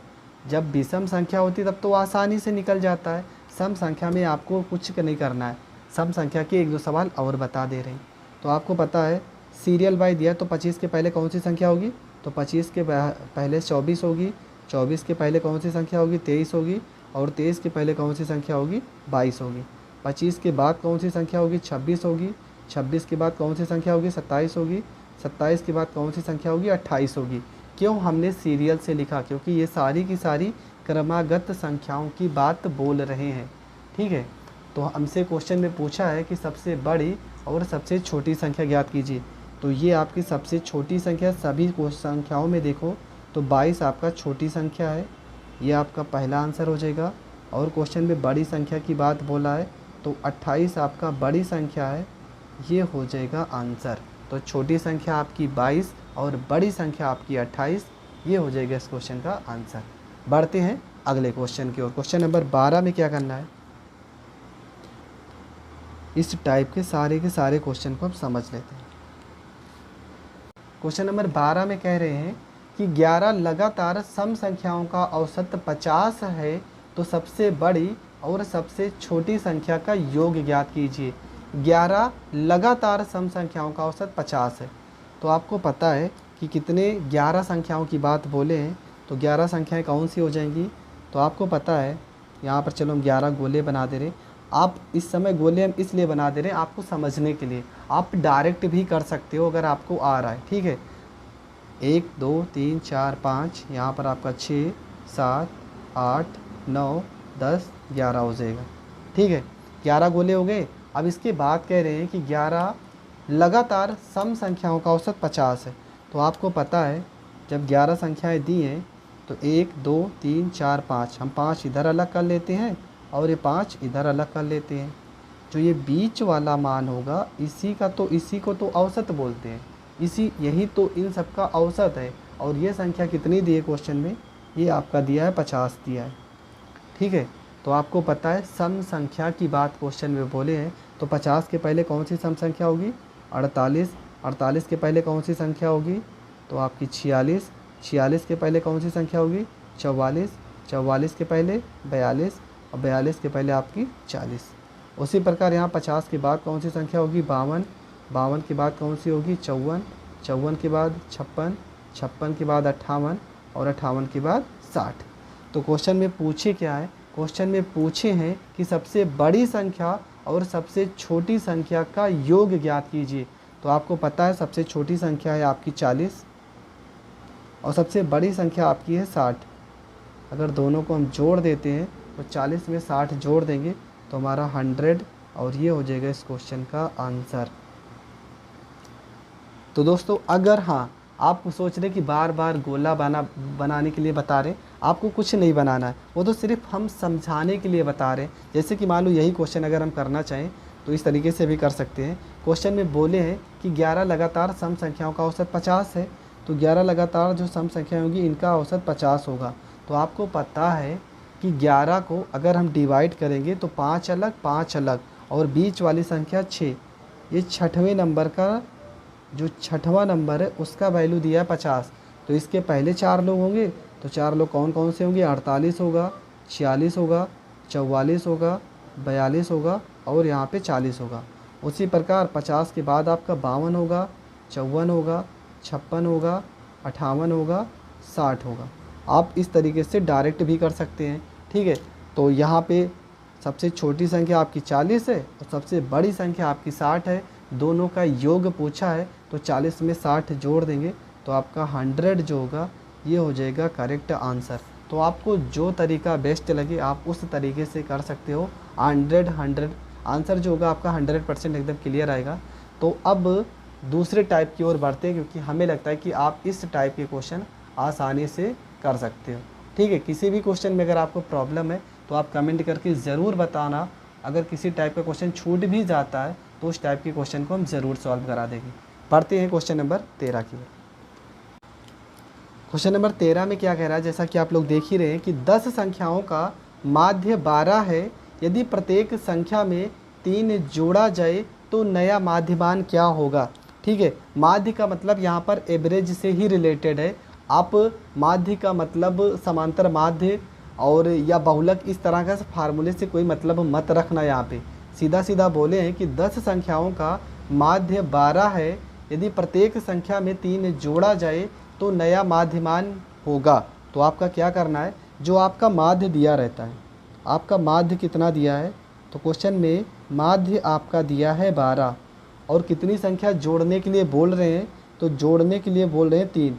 जब विषम संख्या होती है तब तो आसानी से निकल जाता है। सम संख्या में आपको कुछ नहीं करना है। सम संख्या के 1-2 सवाल और बता दे रहे हैं। तो आपको पता है सीरियल बाय दिया, तो 25 के पहले कौन सी संख्या होगी, तो 25 के पहले 24 होगी, 24 के पहले कौन सी संख्या होगी, 23 होगी, और 23 के पहले कौन सी संख्या होगी, 22 होगी। 25 के बाद कौन सी संख्या होगी, 26 होगी, 26 के बाद कौन सी संख्या होगी? 27 होगी। 27 के बाद कौन सी संख्या होगी? 28 होगी। क्यों हमने सीरियल से लिखा? क्योंकि ये सारी की सारी क्रमागत संख्याओं की बात बोल रहे हैं, ठीक है। तो हमसे क्वेश्चन में पूछा है कि सबसे बड़ी और सबसे छोटी संख्या ज्ञात कीजिए। तो ये आपकी सबसे छोटी संख्या, सभी संख्याओं में देखो तो 22 आपका छोटी संख्या है, ये आपका पहला आंसर हो जाएगा। और क्वेश्चन में बड़ी संख्या की बात बोला है तो 28 आपका बड़ी संख्या है, ये हो जाएगा आंसर। तो छोटी संख्या आपकी 22 और बड़ी संख्या आपकी 28, ये हो जाएगा इस क्वेश्चन का आंसर। बढ़ते हैं अगले क्वेश्चन की ओर। क्वेश्चन नंबर 12 में क्या करना है, इस टाइप के सारे क्वेश्चन को हम समझ लेते हैं। क्वेश्चन नंबर 12 में कह रहे हैं कि 11 लगातार सम संख्याओं का औसत 50 है तो सबसे बड़ी और सबसे छोटी संख्या का योग ज्ञात कीजिए। 11 लगातार सम संख्याओं का औसत 50 है। तो आपको पता है कि कितने 11 संख्याओं की बात बोले हैं, तो 11 संख्याएं कौन सी हो जाएंगी? तो आपको पता है, यहाँ पर चलो हम 11 गोले बना दे रहे। आप इस समय गोले हम इसलिए बना दे रहे हैं आपको समझने के लिए, आप डायरेक्ट भी कर सकते हो अगर आपको आ रहा है, ठीक है। 1 2 3 4 5, यहाँ पर आपका 6 7 8 9 10 11 हो जाएगा, ठीक है। 11 गोले हो गए। अब इसके बाद कह रहे हैं कि 11 लगातार सम संख्याओं का औसत 50 है। तो आपको पता है जब 11 संख्याएं दी हैं तो 1 2 3 4 5, हम 5 इधर अलग कर लेते हैं और ये 5 इधर अलग कर लेते हैं। जो ये बीच वाला मान होगा इसी को तो औसत बोलते हैं, यही तो इन सब का औसत है। और ये संख्या कितनी दी है क्वेश्चन में? ये आपका दिया है 50 दिया है, ठीक है। तो आपको पता है सम संख्या की बात क्वेश्चन में बोले हैं तो 50 के पहले कौन सी सम संख्या होगी? 48। 48 के पहले कौन सी संख्या होगी? तो आपकी 46। 46 के पहले कौन सी संख्या होगी? 44। 44 के पहले 42 और 42 के पहले आपकी 40। उसी प्रकार यहाँ 50 के बाद कौन सी संख्या होगी? 52। 52 के बाद कौन सी होगी? 54। 54 के बाद 56। 56 के बाद 58 और 58 के बाद 60। तो क्वेश्चन में पूछे क्या है? क्वेश्चन में पूछे हैं कि सबसे बड़ी संख्या और सबसे छोटी संख्या का योग ज्ञात कीजिए। तो आपको पता है सबसे छोटी संख्या है आपकी 40 और सबसे बड़ी संख्या आपकी है 60। अगर दोनों को हम जोड़ देते हैं तो 40 में 60 जोड़ देंगे तो हमारा 100 और ये हो जाएगा इस क्वेश्चन का आंसर। तो दोस्तों अगर हाँ आप सोच रहे कि बार बार गोला बनाने के लिए बता रहे, आपको कुछ नहीं बनाना है, वो तो सिर्फ हम समझाने के लिए बता रहे हैं। जैसे कि मान लो यही क्वेश्चन अगर हम करना चाहें तो इस तरीके से भी कर सकते हैं। क्वेश्चन में बोले हैं कि 11 लगातार सम संख्याओं का औसत 50 है, तो 11 लगातार जो सम संख्याएं होंगी इनका औसत 50 होगा। तो आपको पता है कि 11 को अगर हम डिवाइड करेंगे तो 5 अलग और बीच वाली संख्या 6, ये छठवें नंबर का जो छठवां नंबर है उसका वैल्यू दिया है 50। तो इसके पहले 4 लोग होंगे, तो 4 लोग कौन कौन से होंगे? 48 होगा, 46 होगा, 44 होगा, 42 होगा और यहाँ पे 40 होगा। उसी प्रकार 50 के बाद आपका 52 होगा, 54 होगा, 56 होगा, 58 होगा, 60 होगा। आप इस तरीके से डायरेक्ट भी कर सकते हैं, ठीक है। तो यहाँ पे सबसे छोटी संख्या आपकी 40 है और सबसे बड़ी संख्या आपकी 60 है। दोनों का योग पूछा है तो 40 में 60 जोड़ देंगे तो आपका 100 जो होगा ये हो जाएगा करेक्ट आंसर। तो आपको जो तरीका बेस्ट लगे आप उस तरीके से कर सकते हो। 100 आंसर जो होगा आपका 100% एकदम क्लियर आएगा। तो अब दूसरे टाइप की ओर बढ़ते हैं, क्योंकि हमें लगता है कि आप इस टाइप के क्वेश्चन आसानी से कर सकते हो, ठीक है। किसी भी क्वेश्चन में अगर आपको प्रॉब्लम है तो आप कमेंट करके ज़रूर बताना। अगर किसी टाइप का क्वेश्चन छूट भी जाता है तो उस टाइप के क्वेश्चन को हम ज़रूर सॉल्व करा देंगे। पढ़ते हैं क्वेश्चन नंबर 13 की। क्वेश्चन नंबर 13 में क्या कह रहा है, जैसा कि आप लोग देख ही रहे हैं कि 10 संख्याओं का माध्य 12 है। यदि प्रत्येक संख्या में 3 जोड़ा जाए तो नया माध्यमान क्या होगा? ठीक है, माध्य का मतलब यहाँ पर एवरेज से ही रिलेटेड है। आप माध्य का मतलब समांतर माध्य और या बहुलक इस तरह का फार्मूले से कोई मतलब मत रखना। यहाँ पे सीधा सीधा बोले हैं कि 10 संख्याओं का माध्य 12 है। यदि प्रत्येक संख्या में 3 जोड़ा जाए तो नया माध्यमान होगा। तो आपका क्या करना है, जो आपका माध्य दिया रहता है, आपका माध्य कितना दिया है, तो क्वेश्चन में माध्य आपका दिया है 12 और कितनी संख्या जोड़ने के लिए बोल रहे हैं, तो जोड़ने के लिए बोल रहे हैं 3।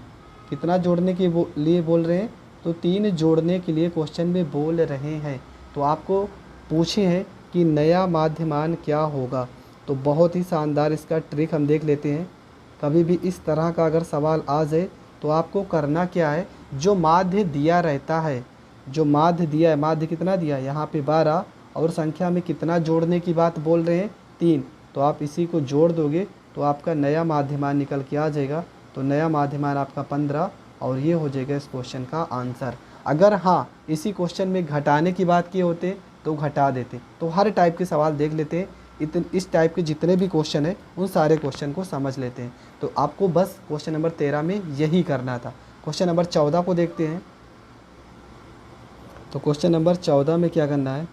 कितना जोड़ने के लिए बोल रहे हैं, तो 3 जोड़ने के लिए क्वेश्चन में बोल रहे हैं। तो आपको पूछे हैं कि नया माध्यमान क्या होगा। तो बहुत ही शानदार इसका ट्रिक हम देख लेते हैं। कभी भी इस तरह का अगर सवाल आ जाए तो आपको करना क्या है, जो माध्य दिया रहता है, जो माध्य दिया है, माध्य कितना दिया है यहाँ पे 12, और संख्या में कितना जोड़ने की बात बोल रहे हैं 3, तो आप इसी को जोड़ दोगे तो आपका नया माध्यमान निकल के आ जाएगा। तो नया माध्यमान आपका 15, और ये हो जाएगा इस क्वेश्चन का आंसर। अगर हाँ इसी क्वेश्चन में घटाने की बात किए होते तो घटा देते। तो हर टाइप के सवाल देख लेते हैं, इस टाइप के जितने भी क्वेश्चन हैं उन सारे क्वेश्चन को समझ लेते हैं। तो आपको बस क्वेश्चन नंबर 13 में यही करना था। क्वेश्चन नंबर 14 को देखते हैं। तो क्वेश्चन नंबर 14 में क्या करना है,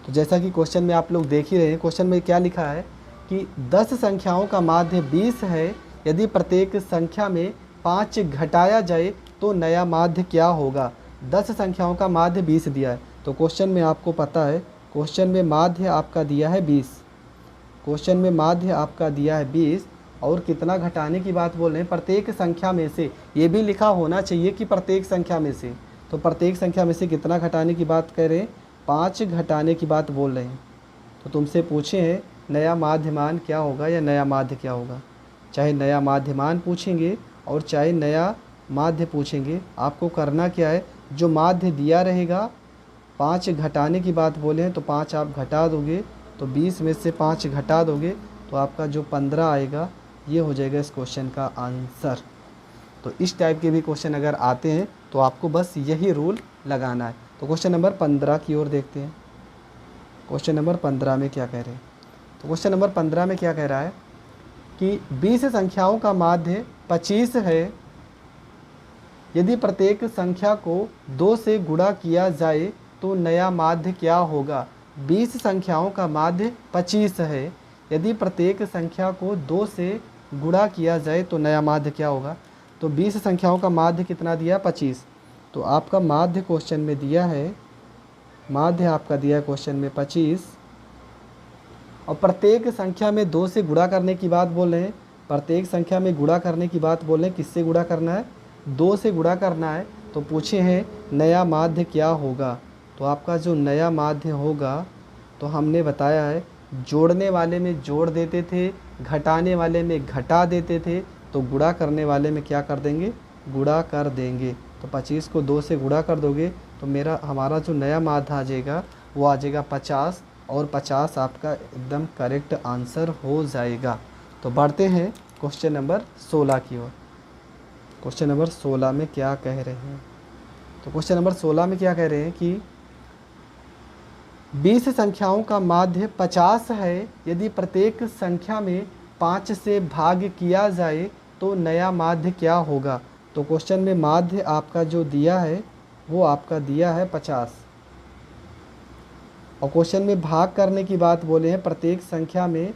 तो जैसा कि क्वेश्चन में आप लोग देख ही रहे हैं, क्वेश्चन में क्या लिखा है कि 10 संख्याओं का माध्य 20 है, यदि प्रत्येक संख्या में 5 घटाया जाए तो नया माध्य क्या होगा। 10 संख्याओं का माध्य 20 दिया है। तो क्वेश्चन में आपको पता है, क्वेश्चन में माध्य आपका दिया है 20, क्वेश्चन में माध्य आपका दिया है 20, और कितना घटाने की बात बोल रहे हैं, प्रत्येक संख्या में से। ये भी लिखा होना चाहिए कि प्रत्येक संख्या में से, तो प्रत्येक संख्या में से कितना घटाने की बात कह रहे हैं, 5 घटाने की बात बोल रहे हैं। तो तुमसे पूछे हैं नया माध्यमान क्या होगा या नया माध्य क्या होगा। चाहे नया माध्यमान पूछेंगे और चाहे नया माध्य पूछेंगे, आपको करना क्या है, जो माध्य दिया रहेगा 5 घटाने की बात बोले हैं तो 5 आप घटा दोगे, तो 20 में से 5 घटा दोगे तो आपका जो 15 आएगा ये हो जाएगा इस क्वेश्चन का आंसर। तो इस टाइप के भी क्वेश्चन अगर आते हैं तो आपको बस यही रूल लगाना है। तो क्वेश्चन नंबर 15 की ओर देखते हैं। क्वेश्चन नंबर 15 में क्या कह रहे हैं, तो क्वेश्चन नंबर 15 में क्या कह रहा है कि 20 संख्याओं का माध्य 25 है, यदि प्रत्येक संख्या को 2 से गुणा किया जाए तो नया माध्य क्या होगा। 20 संख्याओं का माध्य 25 है, यदि प्रत्येक संख्या को 2 से गुणा किया जाए तो नया माध्य क्या होगा। तो 20 संख्याओं का माध्य कितना दिया, 25। तो आपका माध्य क्वेश्चन में दिया है, माध्य आपका दिया है क्वेश्चन में 25, और प्रत्येक संख्या में 2 से गुणा करने की बात बोल रहे हैं। प्रत्येक संख्या में गुणा करने की बात बोल रहे हैं, किससे गुणा करना है, 2 से गुणा करना है। तो पूछे हैं नया माध्य क्या होगा। तो आपका जो नया माध्य होगा, तो हमने बताया है जोड़ने वाले में जोड़ देते थे, घटाने वाले में घटा देते थे, तो गुणा करने वाले में क्या कर देंगे, गुणा कर देंगे। तो 25 को 2 से गुणा कर दोगे तो हमारा जो नया माध्य आ जाएगा वो आ जाएगा 50, और 50 आपका एकदम करेक्ट आंसर हो जाएगा। तो बढ़ते हैं क्वेश्चन नंबर 16 की ओर। क्वेश्चन नंबर 16 में क्या कह रहे हैं, तो क्वेश्चन नंबर 16 में क्या कह रहे हैं कि 20 संख्याओं का माध्य 50 है, यदि प्रत्येक संख्या में 5 से भाग किया जाए तो नया माध्य क्या होगा। तो क्वेश्चन में माध्य आपका जो दिया है वो आपका दिया है 50, और क्वेश्चन में भाग करने की बात बोले हैं, प्रत्येक संख्या में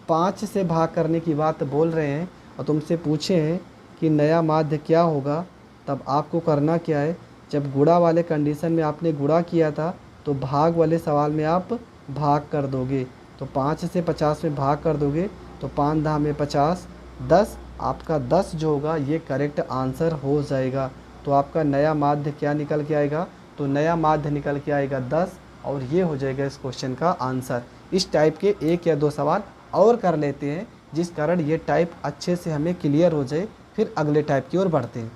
5 से भाग करने की बात बोल रहे हैं, और तुमसे पूछे हैं कि नया माध्य क्या होगा। तब आपको करना क्या है, जब गुणा वाले कंडीशन में आपने गुणा किया था तो भाग वाले सवाल में आप भाग कर दोगे। तो 5 से 50 में भाग कर दोगे तो 5 10 में 50, 10, आपका 10 जो होगा ये करेक्ट आंसर हो जाएगा। तो आपका नया माध्य क्या निकल के आएगा, तो नया माध्य निकल के आएगा 10, और ये हो जाएगा इस क्वेश्चन का आंसर। इस टाइप के 1 या 2 सवाल और कर लेते हैं, जिस कारण ये टाइप अच्छे से हमें क्लियर हो जाए, फिर अगले टाइप की ओर बढ़ते हैं।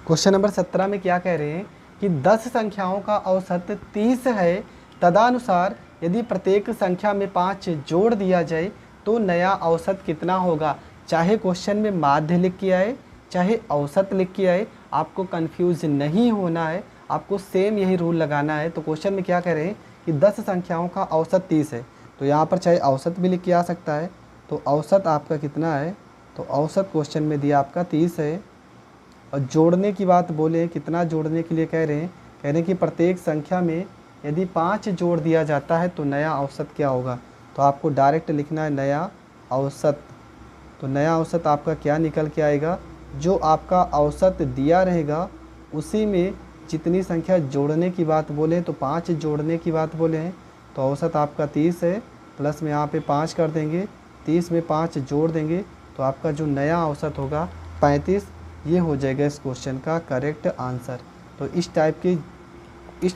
क्वेश्चन नंबर 17 में क्या कह रहे हैं कि 10 संख्याओं का औसत 30 है, तदनुसार यदि प्रत्येक संख्या में 5 जोड़ दिया जाए तो नया औसत कितना होगा। चाहे क्वेश्चन में माध्य लिख के आए चाहे औसत लिख के आए, आपको कंफ्यूज नहीं होना है, आपको सेम यही रूल लगाना है। तो क्वेश्चन में क्या कह रहे हैं कि 10 संख्याओं का औसत 30 है, तो यहाँ पर चाहे औसत भी लिख के आ सकता है। तो औसत आपका कितना है, तो औसत क्वेश्चन में दिया आपका 30 है, और जोड़ने की बात बोले, कितना जोड़ने के लिए कह रहे हैं कि प्रत्येक संख्या में यदि 5 जोड़ दिया जाता है तो नया औसत क्या होगा। तो आपको डायरेक्ट लिखना है नया औसत। तो नया औसत आपका क्या निकल के आएगा, जो आपका औसत दिया रहेगा उसी में जितनी संख्या जोड़ने की बात बोले, तो 5 जोड़ने की बात बोले हैं, तो औसत आपका 30 है, प्लस में यहाँ पे 5 कर देंगे, 30 में 5 जोड़ देंगे तो आपका जो नया औसत होगा 35। ये हो जाएगा इस क्वेश्चन का करेक्ट आंसर। तो इस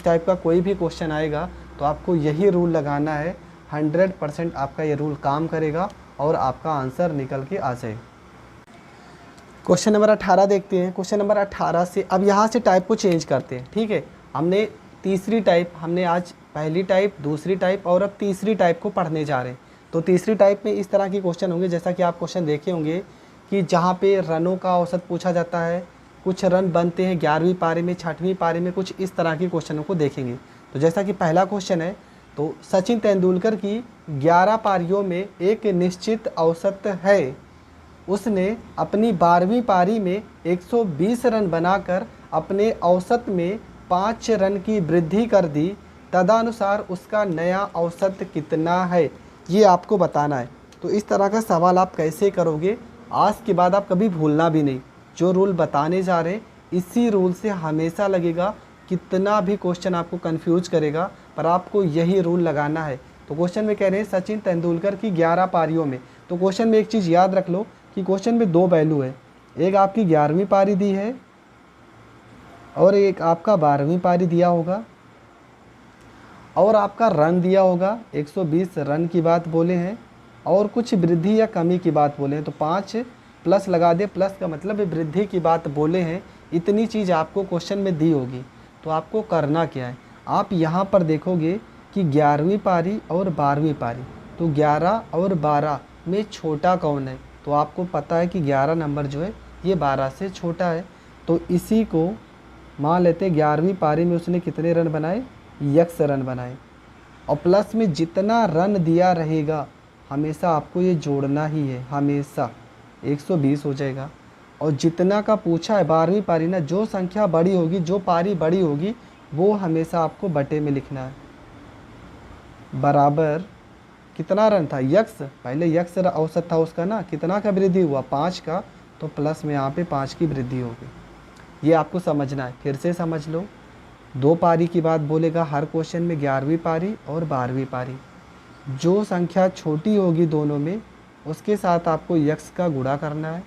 टाइप का कोई भी क्वेश्चन आएगा तो आपको यही रूल लगाना है, 100% आपका ये रूल काम करेगा और आपका आंसर निकल के आ जाएगा। क्वेश्चन नंबर 18 देखते हैं। क्वेश्चन नंबर 18 से अब यहाँ से टाइप को चेंज करते हैं, ठीक है। हमने तीसरी टाइप, हमने आज पहली टाइप, दूसरी टाइप और अब तीसरी टाइप को पढ़ने जा रहे हैं। तो तीसरी टाइप में इस तरह के क्वेश्चन होंगे, जैसा कि आप क्वेश्चन देखे होंगे कि जहाँ पे रनों का औसत पूछा जाता है, कुछ रन बनते हैं 11वीं पारी में, 6वीं पारी में, कुछ इस तरह के क्वेश्चनों को देखेंगे। तो जैसा कि पहला क्वेश्चन है, तो सचिन तेंदुलकर की 11 पारियों में एक निश्चित औसत है, उसने अपनी 12वीं पारी में 120 रन बनाकर अपने औसत में 5 रन की वृद्धि कर दी, तदनुसार उसका नया औसत कितना है, ये आपको बताना है। तो इस तरह का सवाल आप कैसे करोगे, आज के बाद आप कभी भूलना भी नहीं। जो रूल बताने जा रहे हैं इसी रूल से हमेशा लगेगा, कितना भी क्वेश्चन आपको कंफ्यूज करेगा पर आपको यही रूल लगाना है। तो क्वेश्चन में कह रहे हैं सचिन तेंदुलकर की 11 पारियों में, तो क्वेश्चन में एक चीज़ याद रख लो कि क्वेश्चन में 2 वैल्यू है, एक आपकी 11वीं पारी दी है और एक आपका 12वीं पारी दिया होगा और आपका रन दिया होगा, 120 रन की बात बोले हैं और कुछ वृद्धि या कमी की बात बोले हैं। तो 5 प्लस लगा दे, प्लस का मतलब वृद्धि की बात बोले हैं। इतनी चीज़ आपको क्वेश्चन में दी होगी। तो आपको करना क्या है, आप यहाँ पर देखोगे कि 11वीं पारी और 12वीं पारी, तो 11 और 12 में छोटा कौन है, तो आपको पता है कि 11 नंबर जो है ये 12 से छोटा है। तो इसी को मान लेते 11वीं पारी में उसने कितने रन बनाए, यक्स रन बनाए, और प्लस में जितना रन दिया रहेगा हमेशा आपको ये जोड़ना ही है, हमेशा 120 हो जाएगा। और जितना का पूछा है 12वीं पारी ना, जो संख्या बड़ी होगी, जो पारी बड़ी होगी वो हमेशा आपको बटे में लिखना है। बराबर कितना रन था, यक्स, पहले यक्स औसत था उसका ना, कितना का वृद्धि हुआ, 5 का, तो प्लस में यहाँ पे 5 की वृद्धि होगी। ये आपको समझना है, फिर से समझ लो। 2 पारी की बात बोलेगा हर क्वेश्चन में, 11वीं पारी और 12वीं पारी। जो संख्या छोटी होगी दोनों में उसके साथ आपको यक्स का गुणा करना है,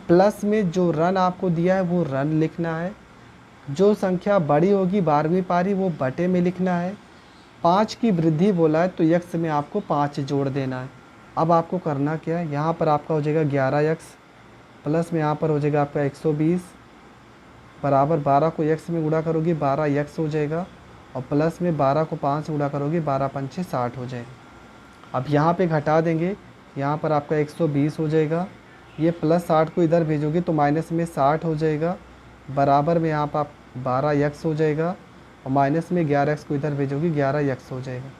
प्लस में जो रन आपको दिया है वो रन लिखना है। जो संख्या बड़ी होगी 12वीं पारी वो बटे में लिखना है। 5 की वृद्धि बोला है तो यक्स में आपको 5 जोड़ देना है। अब आपको करना क्या है, यहाँ पर आपका हो जाएगा 11 यक्स, प्लस में यहाँ पर हो जाएगा आपका 120, बराबर 12 को यक्स में गुणा करोगे 12 यक्स हो जाएगा, और प्लस में 12 को 5 से गुणा करोगे 12 पंचे 60 हो जाएगा। अब यहाँ पे घटा देंगे, यहाँ पर आपका 120 हो जाएगा, ये प्लस 60 को इधर भेजोगे तो माइनस में 60 हो जाएगा, बराबर में यहाँ पर आप 12 यक्स हो जाएगा, और माइनस में 11 एक्स को इधर भेजोगे 11 यक्स हो जाएगा।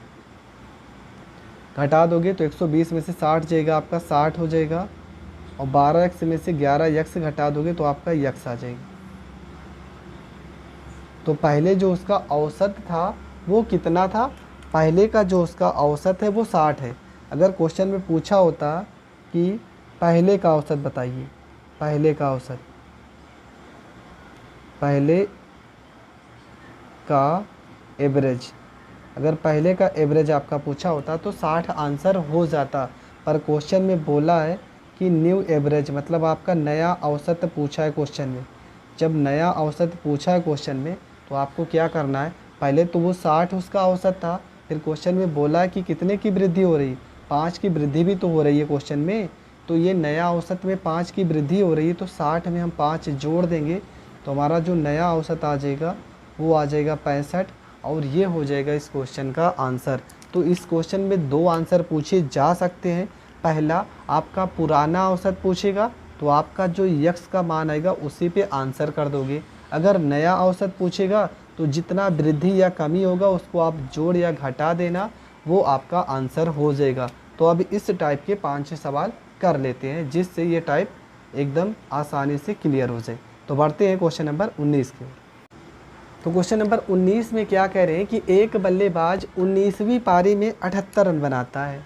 घटा दोगे तो 120 में से 60 जाएगा, आपका 60 हो जाएगा, और 12 एक्स में से 11 यक्स घटा दोगे तो आपका यक्स आ जाएगा। तो पहले जो उसका औसत था वो कितना था, पहले का जो उसका औसत है वो 60 है। अगर क्वेश्चन में पूछा होता कि पहले का औसत बताइए, पहले का औसत, पहले का एवरेज, अगर पहले का एवरेज आपका पूछा होता तो 60 आंसर हो जाता, पर क्वेश्चन में बोला है कि न्यू एवरेज, मतलब आपका नया औसत पूछा है क्वेश्चन में। जब नया औसत पूछा है क्वेश्चन में तो आपको क्या करना है, पहले तो वो 60 उसका औसत था, फिर क्वेश्चन में बोला है कि कितने की वृद्धि हो रही, 5 की वृद्धि भी तो हो रही है क्वेश्चन में, तो ये नया औसत में 5 की वृद्धि हो रही है, तो 60 में हम 5 जोड़ देंगे तो हमारा जो नया औसत आ जाएगा वो आ जाएगा 65, और ये हो जाएगा इस क्वेश्चन का आंसर। तो इस क्वेश्चन में 2 आंसर पूछे जा सकते हैं। पहला आपका पुराना औसत पूछेगा तो आपका जो यक्स का मान आएगा उसी पे आंसर कर दोगे। अगर नया औसत पूछेगा तो जितना वृद्धि या कमी होगा उसको आप जोड़ या घटा देना, वो आपका आंसर हो जाएगा। तो अब इस टाइप के 5-6 सवाल कर लेते हैं जिससे ये टाइप एकदम आसानी से क्लियर हो जाए। तो बढ़ते हैं क्वेश्चन नंबर 19 की ओर। तो क्वेश्चन नंबर 19 में क्या कह रहे हैं कि एक बल्लेबाज 19वीं पारी में 78 रन बनाता है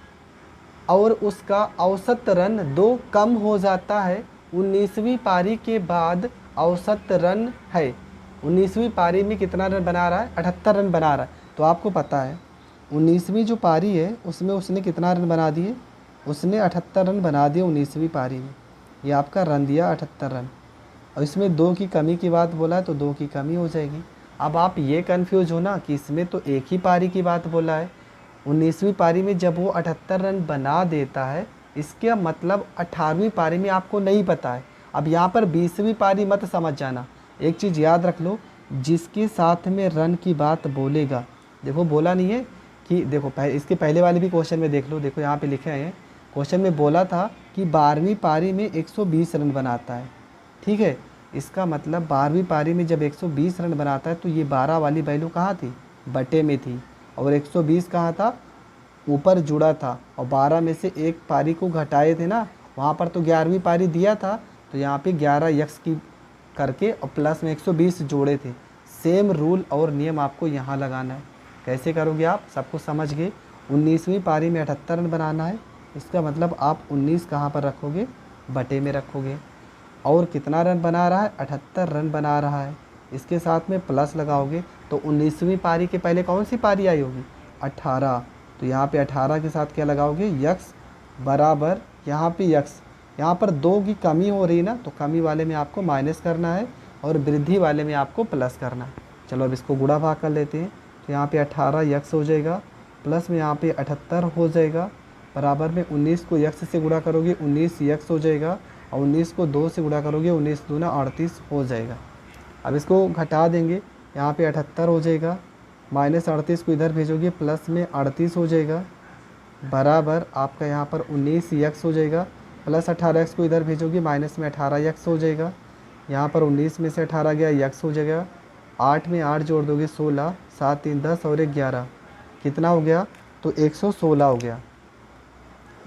और उसका औसत रन 2 कम हो जाता है। 19वीं पारी के बाद औसत रन है, 19वीं पारी में कितना रन बना रहा है, 78 रन बना रहा है। तो आपको पता है 19वीं जो पारी है उसमें उसने कितना रन बना दिए, उसने 78 रन बना दिए 19वीं पारी में। ये आपका रन दिया 78 रन, और इसमें 2 की कमी की बात बोला है तो 2 की कमी हो जाएगी। अब आप ये कन्फ्यूज हो ना कि इसमें तो एक ही पारी की बात बोला है, 19वीं पारी में जब वो 78 रन बना देता है इसका मतलब 18वीं पारी में आपको नहीं पता है। अब यहाँ पर 20वीं पारी मत समझ जाना, एक चीज़ याद रख लो, जिसके साथ में रन की बात बोलेगा, देखो बोला नहीं है कि देखो इसके पहले वाले भी क्वेश्चन में देख लो, देखो यहाँ पे लिखे हैं क्वेश्चन में बोला था कि 12वीं पारी में 120 रन बनाता है, ठीक है। इसका मतलब 12वीं पारी में जब 120 रन बनाता है तो ये 12 वाली वैल्यू कहाँ थी, बटे में थी, और 120 कहाँ था, ऊपर जुड़ा था, और 12 में से एक पारी को घटाए थे ना, वहाँ पर तो 11वीं पारी दिया था, तो यहाँ पे 11 यक्स की करके और प्लस में 120 जोड़े थे। सेम रूल और नियम आपको यहाँ लगाना है। कैसे करोगे आप, सबको समझ गए। 19वीं पारी में 78 रन बनाना है, इसका मतलब आप 19 कहाँ पर रखोगे, बटे में रखोगे। और कितना रन बना रहा है, 78 रन बना रहा है, इसके साथ में प्लस लगाओगे तो 19वीं पारी के पहले कौन सी पारी आई होगी, 18, तो यहाँ पे 18 के साथ क्या लगाओगे, यक्स बराबर, यहाँ पे यक्स, यहाँ पर 2 की कमी हो रही है ना, तो कमी वाले में आपको माइनस करना है और वृद्धि वाले में आपको प्लस करना है। चलो अब इसको गुणा भाग कर लेते हैं, तो यहाँ पे 18 यक्स हो जाएगा, प्लस में यहाँ पे 78 हो जाएगा, बराबर में 19 को यक्स से गुणा करोगे 19 यक्स हो जाएगा, और 19 को 2 से गुणा करोगे 19 दूना 38 हो जाएगा। अब इसको घटा देंगे, यहाँ पे 78 हो जाएगा, माइनस 38 को इधर भेजोगे प्लस में 38 हो जाएगा, बराबर आपका यहाँ पर 19 यक्स हो जाएगा, प्लस 18 एक्स को इधर भेजोगे माइनस में 18 यक्स हो जाएगा, यहाँ पर 19 में से 18 गया यक्स हो जाएगा, 8 में 8 जोड़ दोगे 16, 7 3 10 और 1 11, कितना हो गया, तो 116 हो गया।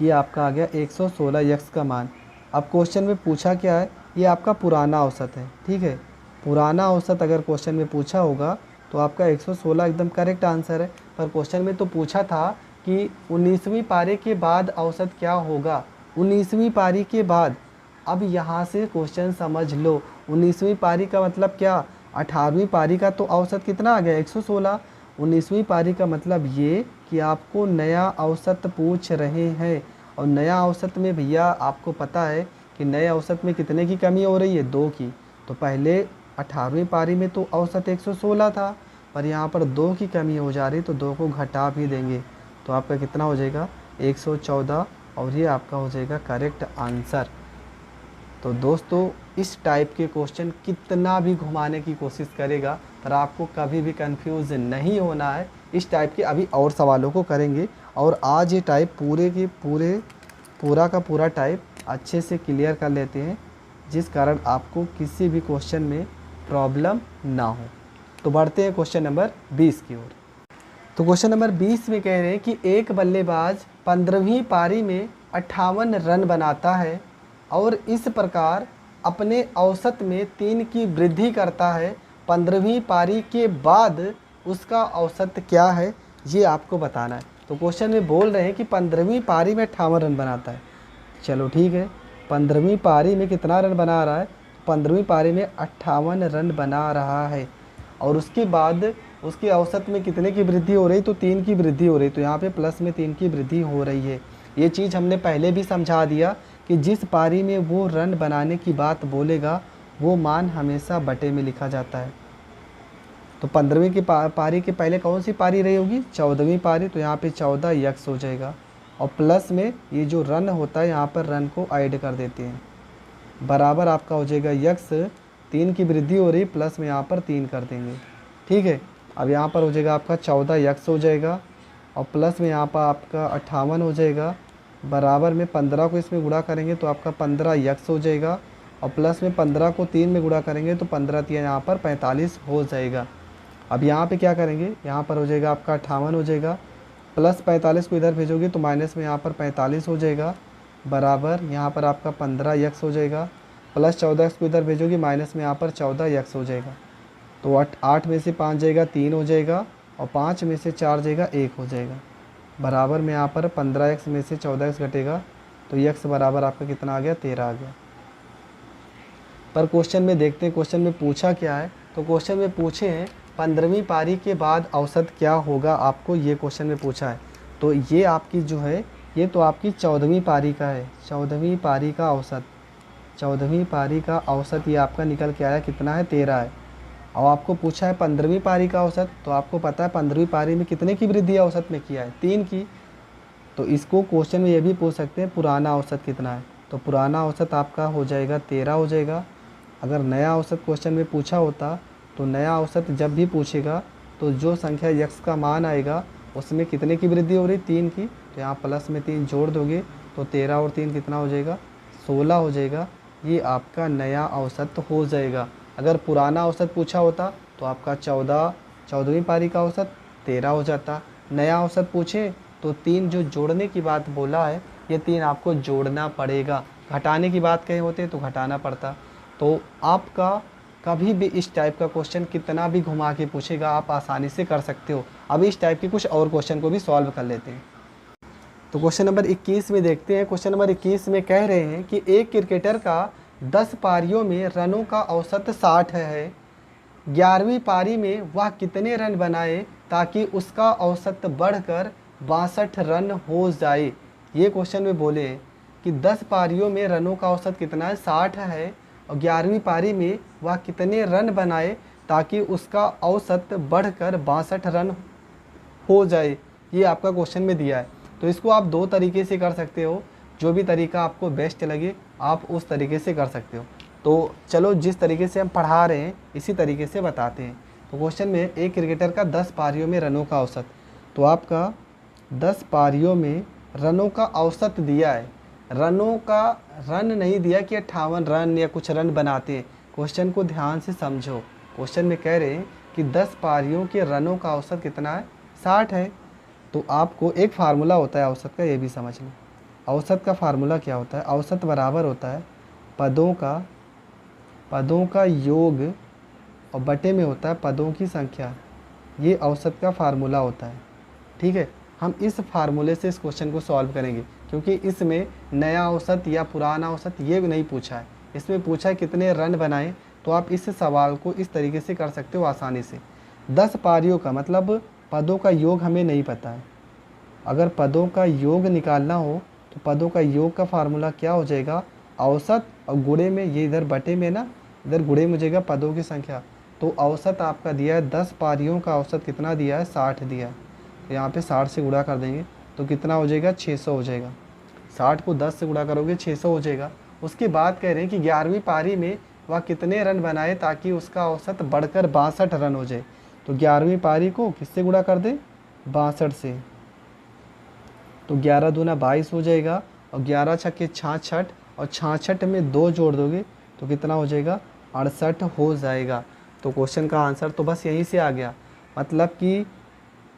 ये आपका आ गया 116 यक्स का मान। अब क्वेश्चन में पूछा क्या है, ये आपका पुराना औसत है, ठीक है। पुराना औसत अगर क्वेश्चन में पूछा होगा तो आपका 116 एकदम करेक्ट आंसर है, पर क्वेश्चन में तो पूछा था कि 19वीं पारी के बाद औसत क्या होगा, 19वीं पारी के बाद। अब यहाँ से क्वेश्चन समझ लो, 19वीं पारी का मतलब क्या, 18वीं पारी का तो औसत कितना आ गया 116, 19वीं पारी का मतलब ये कि आपको नया औसत पूछ रहे हैं, और नया औसत में भैया आपको पता है कि नए औसत में कितने की कमी हो रही है, 2 की। तो पहले 18वीं पारी में तो औसत 116 था, पर यहाँ पर 2 की कमी हो जा रही, तो 2 को घटा भी देंगे तो आपका कितना हो जाएगा 114, और ये आपका हो जाएगा करेक्ट आंसर। तो दोस्तों इस टाइप के क्वेश्चन कितना भी घुमाने की कोशिश करेगा पर आपको कभी भी कंफ्यूज नहीं होना है। इस टाइप के अभी और सवालों को करेंगे, और आज ये टाइप पूरा का पूरा टाइप अच्छे से क्लियर कर लेते हैं, जिस कारण आपको किसी भी क्वेश्चन में प्रॉब्लम ना हो। तो बढ़ते हैं क्वेश्चन नंबर 20 की ओर। तो क्वेश्चन नंबर 20 में कह रहे हैं कि एक बल्लेबाज 15वीं पारी में 58 रन बनाता है और इस प्रकार अपने औसत में 3 की वृद्धि करता है, 15वीं पारी के बाद उसका औसत क्या है, ये आपको बताना है। तो क्वेश्चन में बोल रहे हैं कि 15वीं पारी में 58 रन बनाता है। चलो ठीक है, 15वीं पारी में कितना रन बना रहा है, 15वीं पारी में 58 रन बना रहा है, और उसके बाद उसके औसत में कितने की वृद्धि हो रही, तो 3 की वृद्धि हो रही, तो यहाँ पे प्लस में 3 की वृद्धि हो रही है। ये चीज़ हमने पहले भी समझा दिया कि जिस पारी में वो रन बनाने की बात बोलेगा वो मान हमेशा बटे में लिखा जाता है। तो 15वीं की पारी के पहले कौन सी पारी रही होगी, 14वीं पारी, तो यहाँ पे 14 यक्स हो जाएगा, और प्लस में ये जो रन होता है यहाँ पर रन को ऐड कर देते हैं, बराबर आपका हो जाएगा यक्स, 3 की वृद्धि हो रही, प्लस में यहाँ पर 3 कर देंगे, ठीक है। अब यहाँ पर हो जाएगा आपका 14 यक्स हो जाएगा, और प्लस में यहाँ पर आपका 58 हो जाएगा, बराबर में 15 को इसमें गुणा करेंगे तो आपका 15 यक्स हो जाएगा, और प्लस में 15 को 3 में गुणा करेंगे तो 15 3 यहाँ पर 45 हो जाएगा। अब यहाँ पे क्या करेंगे, यहाँ पर हो जाएगा आपका 58 हो जाएगा, प्लस 45 को इधर भेजोगे तो माइनस में यहाँ पर 45 हो जाएगा, बराबर यहाँ पर आपका 15 यक्स हो जाएगा, प्लस 14 एक्स को इधर भेजोगे माइनस में यहाँ पर 14 यक्स हो जाएगा। तो 8 में से 5 जाएगा 3 हो जाएगा, और 5 में से 4 जाएगा 1 हो जाएगा, बराबर में यहाँ पर 15 एक्स में से 14 एक्स घटेगा तो यक्स बराबर आपका कितना आ गया, 13 आ गया। पर क्वेश्चन में देखते हैं क्वेश्चन में पूछा क्या है। तो क्वेश्चन में पूछे हैं 15वीं पारी के बाद औसत क्या होगा, आपको ये क्वेश्चन में पूछा है। तो ये आपकी जो है ये तो आपकी 14वीं पारी का है, 14वीं पारी का औसत, 14वीं पारी का औसत ये आपका निकल के आया कितना है, 13 है। और आपको पूछा है 15वीं पारी का औसत, तो आपको पता है 15वीं पारी में कितने की वृद्धि औसत में किया है, 3 की। तो इसको क्वेश्चन में ये भी पूछ सकते हैं पुराना औसत कितना है, तो पुराना औसत आपका हो जाएगा 13 हो जाएगा। अगर नया औसत क्वेश्चन में पूछा होता तो नया औसत जब भी पूछेगा तो जो संख्या x का मान आएगा उसमें कितने की वृद्धि हो रही, 3 की। तो यहाँ प्लस में 3 जोड़ दोगे तो 13 और 3 कितना हो जाएगा, 16 हो जाएगा। ये आपका नया औसत हो जाएगा। अगर पुराना औसत पूछा होता तो आपका 14वीं पारी का औसत 13 हो जाता। नया औसत पूछे तो 3 जो जोड़ने की बात बोला है, ये 3 आपको जोड़ना पड़ेगा, घटाने की बात कहे होते तो घटाना पड़ता। तो आपका कभी भी इस टाइप का क्वेश्चन कितना भी घुमा के पूछेगा आप आसानी से कर सकते हो। अब इस टाइप के कुछ और क्वेश्चन को भी सॉल्व कर लेते हैं। तो क्वेश्चन नंबर 21 में देखते हैं। क्वेश्चन नंबर 21 में कह रहे हैं कि एक क्रिकेटर का 10 पारियों में रनों का औसत 60 है, 11वीं पारी में वह कितने रन बनाए ताकि उसका औसत बढ़कर 62 रन हो जाए। ये क्वेश्चन में बोले कि 10 पारियों में रनों का औसत कितना है, 60 है, और 11वीं पारी में वह कितने रन बनाए ताकि उसका औसत बढ़कर 62 रन हो जाए। ये आपका क्वेश्चन में दिया है। तो इसको आप 2 तरीके से कर सकते हो, जो भी तरीका आपको बेस्ट लगे आप उस तरीके से कर सकते हो। तो चलो जिस तरीके से हम पढ़ा रहे हैं इसी तरीके से बताते हैं। तो क्वेश्चन में एक क्रिकेटर का 10 पारियों में रनों का औसत, तो आपका 10 पारियों में रनों का औसत दिया है, रनों का रन नहीं दिया कि 58 रन या कुछ रन बनाते हैं। क्वेश्चन को ध्यान से समझो। क्वेश्चन में कह रहे हैं कि 10 पारियों के रनों का औसत कितना है, 60 है। तो आपको एक फार्मूला होता है औसत का, ये भी समझ लो। औसत का फार्मूला क्या होता है, औसत बराबर होता है पदों का योग और बटे में होता है पदों की संख्या। ये औसत का फार्मूला होता है, ठीक है। हम इस फार्मूले से इस क्वेश्चन को सॉल्व करेंगे, क्योंकि इसमें नया औसत या पुराना औसत ये नहीं पूछा है, इसमें पूछा है कितने रन बनाए। तो आप इस सवाल को इस तरीके से कर सकते हो आसानी से। 10 पारियों का मतलब पदों का योग हमें नहीं पता है। अगर पदों का योग निकालना हो तो पदों का योग का फार्मूला क्या हो जाएगा, औसत और गुणे में, ये इधर बटे में ना, इधर गुणे में हो जाएगा पदों की संख्या। तो औसत आपका दिया है 10 पारियों का औसत कितना दिया है, 60 दिया है। तो यहाँ पे 60 से गुणा कर देंगे तो कितना हो जाएगा, 600 हो जाएगा। 60 को 10 से गुणा करोगे 600 हो जाएगा। उसके बाद कह रहे हैं कि 11वीं पारी में वह कितने रन बनाए ताकि उसका औसत बढ़कर 62 रन हो जाए। तो 11वीं पारी को किससे गुणा कर दें, 62 से। तो 11 दूना 22 हो जाएगा, और 11 छक्के 66, और 66 में 2 जोड़ दोगे तो कितना हो जाएगा, 68 हो जाएगा। तो क्वेश्चन का आंसर तो बस यहीं से आ गया। मतलब कि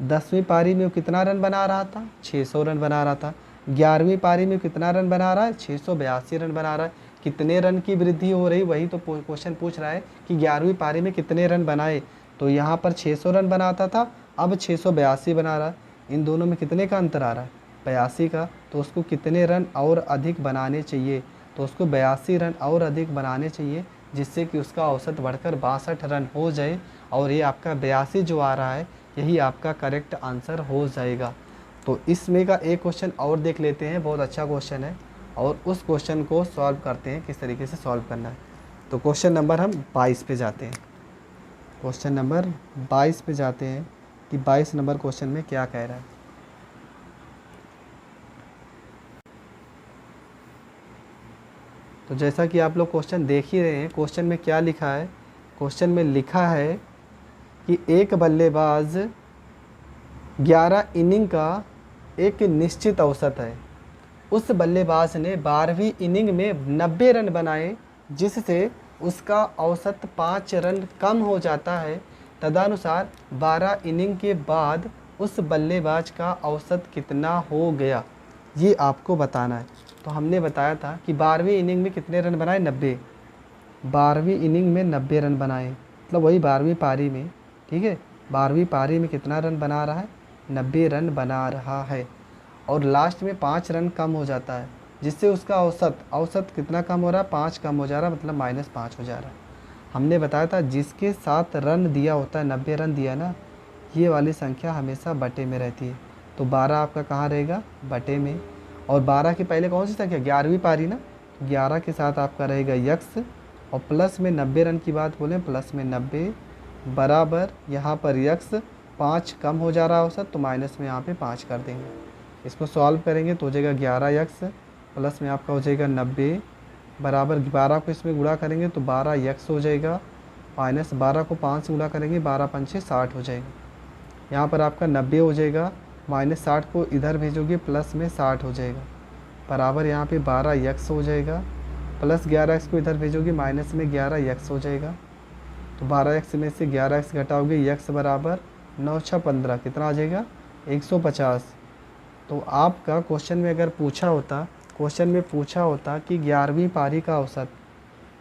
10वीं पारी में कितना रन बना रहा था, 600 रन बना रहा था। 11वीं पारी में कितना रन बना रहा है, 682 रन बना रहा है। कितने रन की वृद्धि हो रही, वही तो क्वेश्चन पूछ रहा है कि 11वीं पारी में कितने रन बनाए। तो यहाँ पर 600 रन बनाता था, अब 682 बना रहा है। इन दोनों में कितने का अंतर आ रहा है, 82 का। तो उसको कितने रन और अधिक बनाने चाहिए, तो उसको 82 रन और अधिक बनाने चाहिए, जिससे कि उसका औसत बढ़कर 62 रन हो जाए। और ये आपका 82 जो आ रहा है यही आपका करेक्ट आंसर हो जाएगा। तो इसमें का एक क्वेश्चन और देख लेते हैं, बहुत अच्छा क्वेश्चन है, और उस क्वेश्चन को सॉल्व करते हैं किस तरीके से सॉल्व करना है। तो क्वेश्चन नंबर हम 22 पे जाते हैं। क्वेश्चन नंबर 22 पे जाते हैं कि 22 नंबर क्वेश्चन में क्या कह रहा है। तो जैसा कि आप लोग क्वेश्चन देख ही रहे हैं, क्वेश्चन में क्या लिखा है। क्वेश्चन में लिखा है कि एक बल्लेबाज 11 इनिंग का एक निश्चित औसत है। उस बल्लेबाज ने 12वीं इनिंग में 90 रन बनाए, जिससे उसका औसत 5 रन कम हो जाता है। तदनुसार 12 इनिंग के बाद उस बल्लेबाज का औसत कितना हो गया, ये आपको बताना है। तो हमने बताया था कि 12वीं इनिंग में कितने रन बनाए, 90। 12वीं इनिंग में 90 रन बनाए, मतलब वही 12वीं पारी में, ठीक है। 12वीं पारी में कितना रन बना रहा है, 90 रन बना रहा है। और लास्ट में 5 रन कम हो जाता है, जिससे उसका औसत कितना कम हो रहा है, 5 कम हो जा रहा है, मतलब -5 हो जा रहा है। हमने बताया था जिसके साथ रन दिया होता है, 90 रन दिया ना, ये वाली संख्या हमेशा बटे में रहती है। तो 12 आपका कहाँ रहेगा, बटे में। और 12 के पहले कौन सी संख्या, 11वीं पारी ना, 11 के साथ आपका रहेगा यक्स, और प्लस में 90 रन की बात बोलें, प्लस में 90 बराबर यहाँ पर यक्स, 5 कम हो जा रहा है औसत, तो माइनस में यहाँ पे 5 कर देंगे। इसको सॉल्व करेंगे तो हो जाएगा 11 यक्स, प्लस में आपका हो जाएगा 90 बराबर 12 को इसमें गुणा करेंगे तो 12 यक्स हो जाएगा, माइनस 12 को 5 से गुणा करेंगे, 12 पंचे 60 हो जाएगा। यहाँ पर आपका 90 हो जाएगा, माइनस 60 को इधर भेजोगे प्लस में 60 हो जाएगा, बराबर यहाँ पे 12 यक्स हो जाएगा, प्लस 11 एक्स को इधर भेजोगे माइनस में 11 यक्स हो जाएगा। तो 12 एक्स में से 11 एक्स घटाओगे, यक्स बराबर 9 6 15, कितना आ जाएगा 150। तो आपका क्वेश्चन में अगर पूछा होता, क्वेश्चन में पूछा होता कि 11वीं पारी का औसत,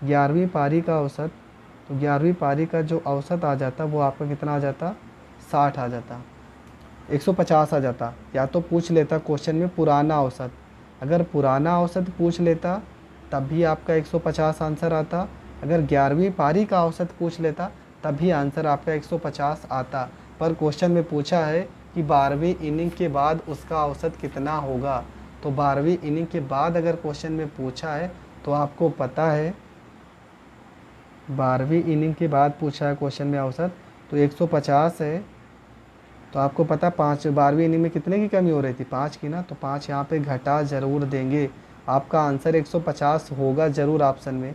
11वीं पारी का औसत, तो 11वीं पारी का जो औसत आ जाता वो आपका कितना आ जाता, 60 आ जाता, 150 आ जाता। या तो पूछ लेता क्वेश्चन में पुराना औसत, अगर पुराना औसत पूछ लेता तब भी आपका 150 आंसर आता, अगर 11वीं पारी का औसत पूछ लेता तब भी आंसर आपका 150 आता। पर क्वेश्चन में पूछा है कि 12वीं इनिंग के बाद उसका औसत कितना होगा। तो 12वीं इनिंग के बाद अगर क्वेश्चन में पूछा है तो आपको पता है 12वीं इनिंग के बाद पूछा है क्वेश्चन में औसत तो 150 है। तो आपको पता 12वीं इनिंग में कितने की कमी हो रही थी, 5 की ना, तो 5 यहाँ पे घटा ज़रूर देंगे। आपका आंसर 150 होगा ज़रूर ऑप्शन में,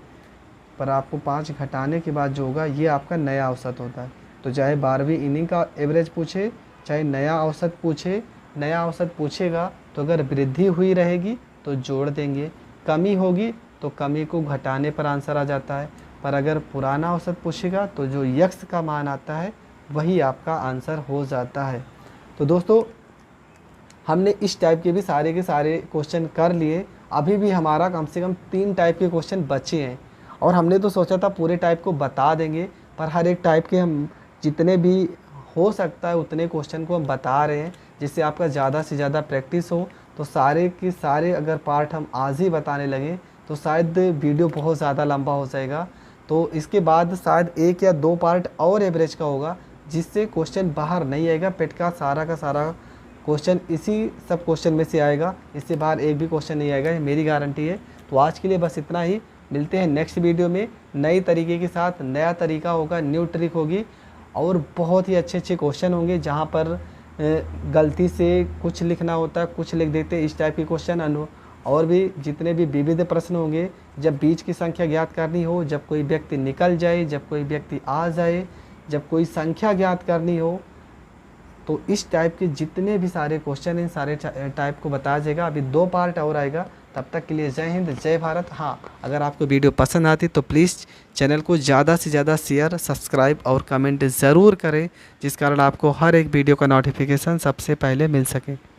पर आपको 5 घटाने के बाद जो होगा ये आपका नया औसत होता है। तो चाहे 12वीं इनिंग का एवरेज पूछे, चाहे नया औसत पूछे, नया औसत पूछेगा तो अगर वृद्धि हुई रहेगी तो जोड़ देंगे, कमी होगी तो कमी को घटाने पर आंसर आ जाता है। पर अगर पुराना औसत पूछेगा तो जो यक्स का मान आता है वही आपका आंसर हो जाता है। तो दोस्तों हमने इस टाइप के भी सारे के सारे क्वेश्चन कर लिए। अभी भी हमारा कम से कम 3 टाइप के क्वेश्चन बचे हैं और हमने तो सोचा था पूरे टाइप को बता देंगे, पर हर एक टाइप के हम जितने भी हो सकता है उतने क्वेश्चन को हम बता रहे हैं, जिससे आपका ज़्यादा से ज़्यादा प्रैक्टिस हो। तो सारे के सारे अगर पार्ट हम आज ही बताने लगे तो शायद वीडियो बहुत ज़्यादा लंबा हो जाएगा। तो इसके बाद शायद 1 या 2 पार्ट और एवरेज का होगा, जिससे क्वेश्चन बाहर नहीं आएगा। पेट का सारा क्वेश्चन इसी सब क्वेश्चन में से आएगा, इससे बाहर एक भी क्वेश्चन नहीं आएगा, ये मेरी गारंटी है। तो आज के लिए बस इतना ही, मिलते हैं नेक्स्ट वीडियो में नई तरीके के साथ। नया तरीका होगा, न्यू ट्रिक होगी और बहुत ही अच्छे अच्छे क्वेश्चन होंगे, जहाँ पर गलती से कुछ लिखना होता है, कुछ लिख देते हैं, इस टाइप के क्वेश्चन। और भी जितने भी विविध प्रश्न होंगे, जब बीच की संख्या ज्ञात करनी हो, जब कोई व्यक्ति निकल जाए, जब कोई व्यक्ति आ जाए, जब कोई संख्या ज्ञात करनी हो, तो इस टाइप के जितने भी सारे क्वेश्चन हैं सारे टाइप को बताया जाएगा। अभी 2 पार्ट और आएगा। तब तक के लिए जय हिंद, जय भारत। हाँ, अगर आपको वीडियो पसंद आती तो प्लीज़ चैनल को ज़्यादा से ज़्यादा शेयर, सब्सक्राइब और कमेंट ज़रूर करें, जिस कारण आपको हर एक वीडियो का नोटिफिकेशन सबसे पहले मिल सके।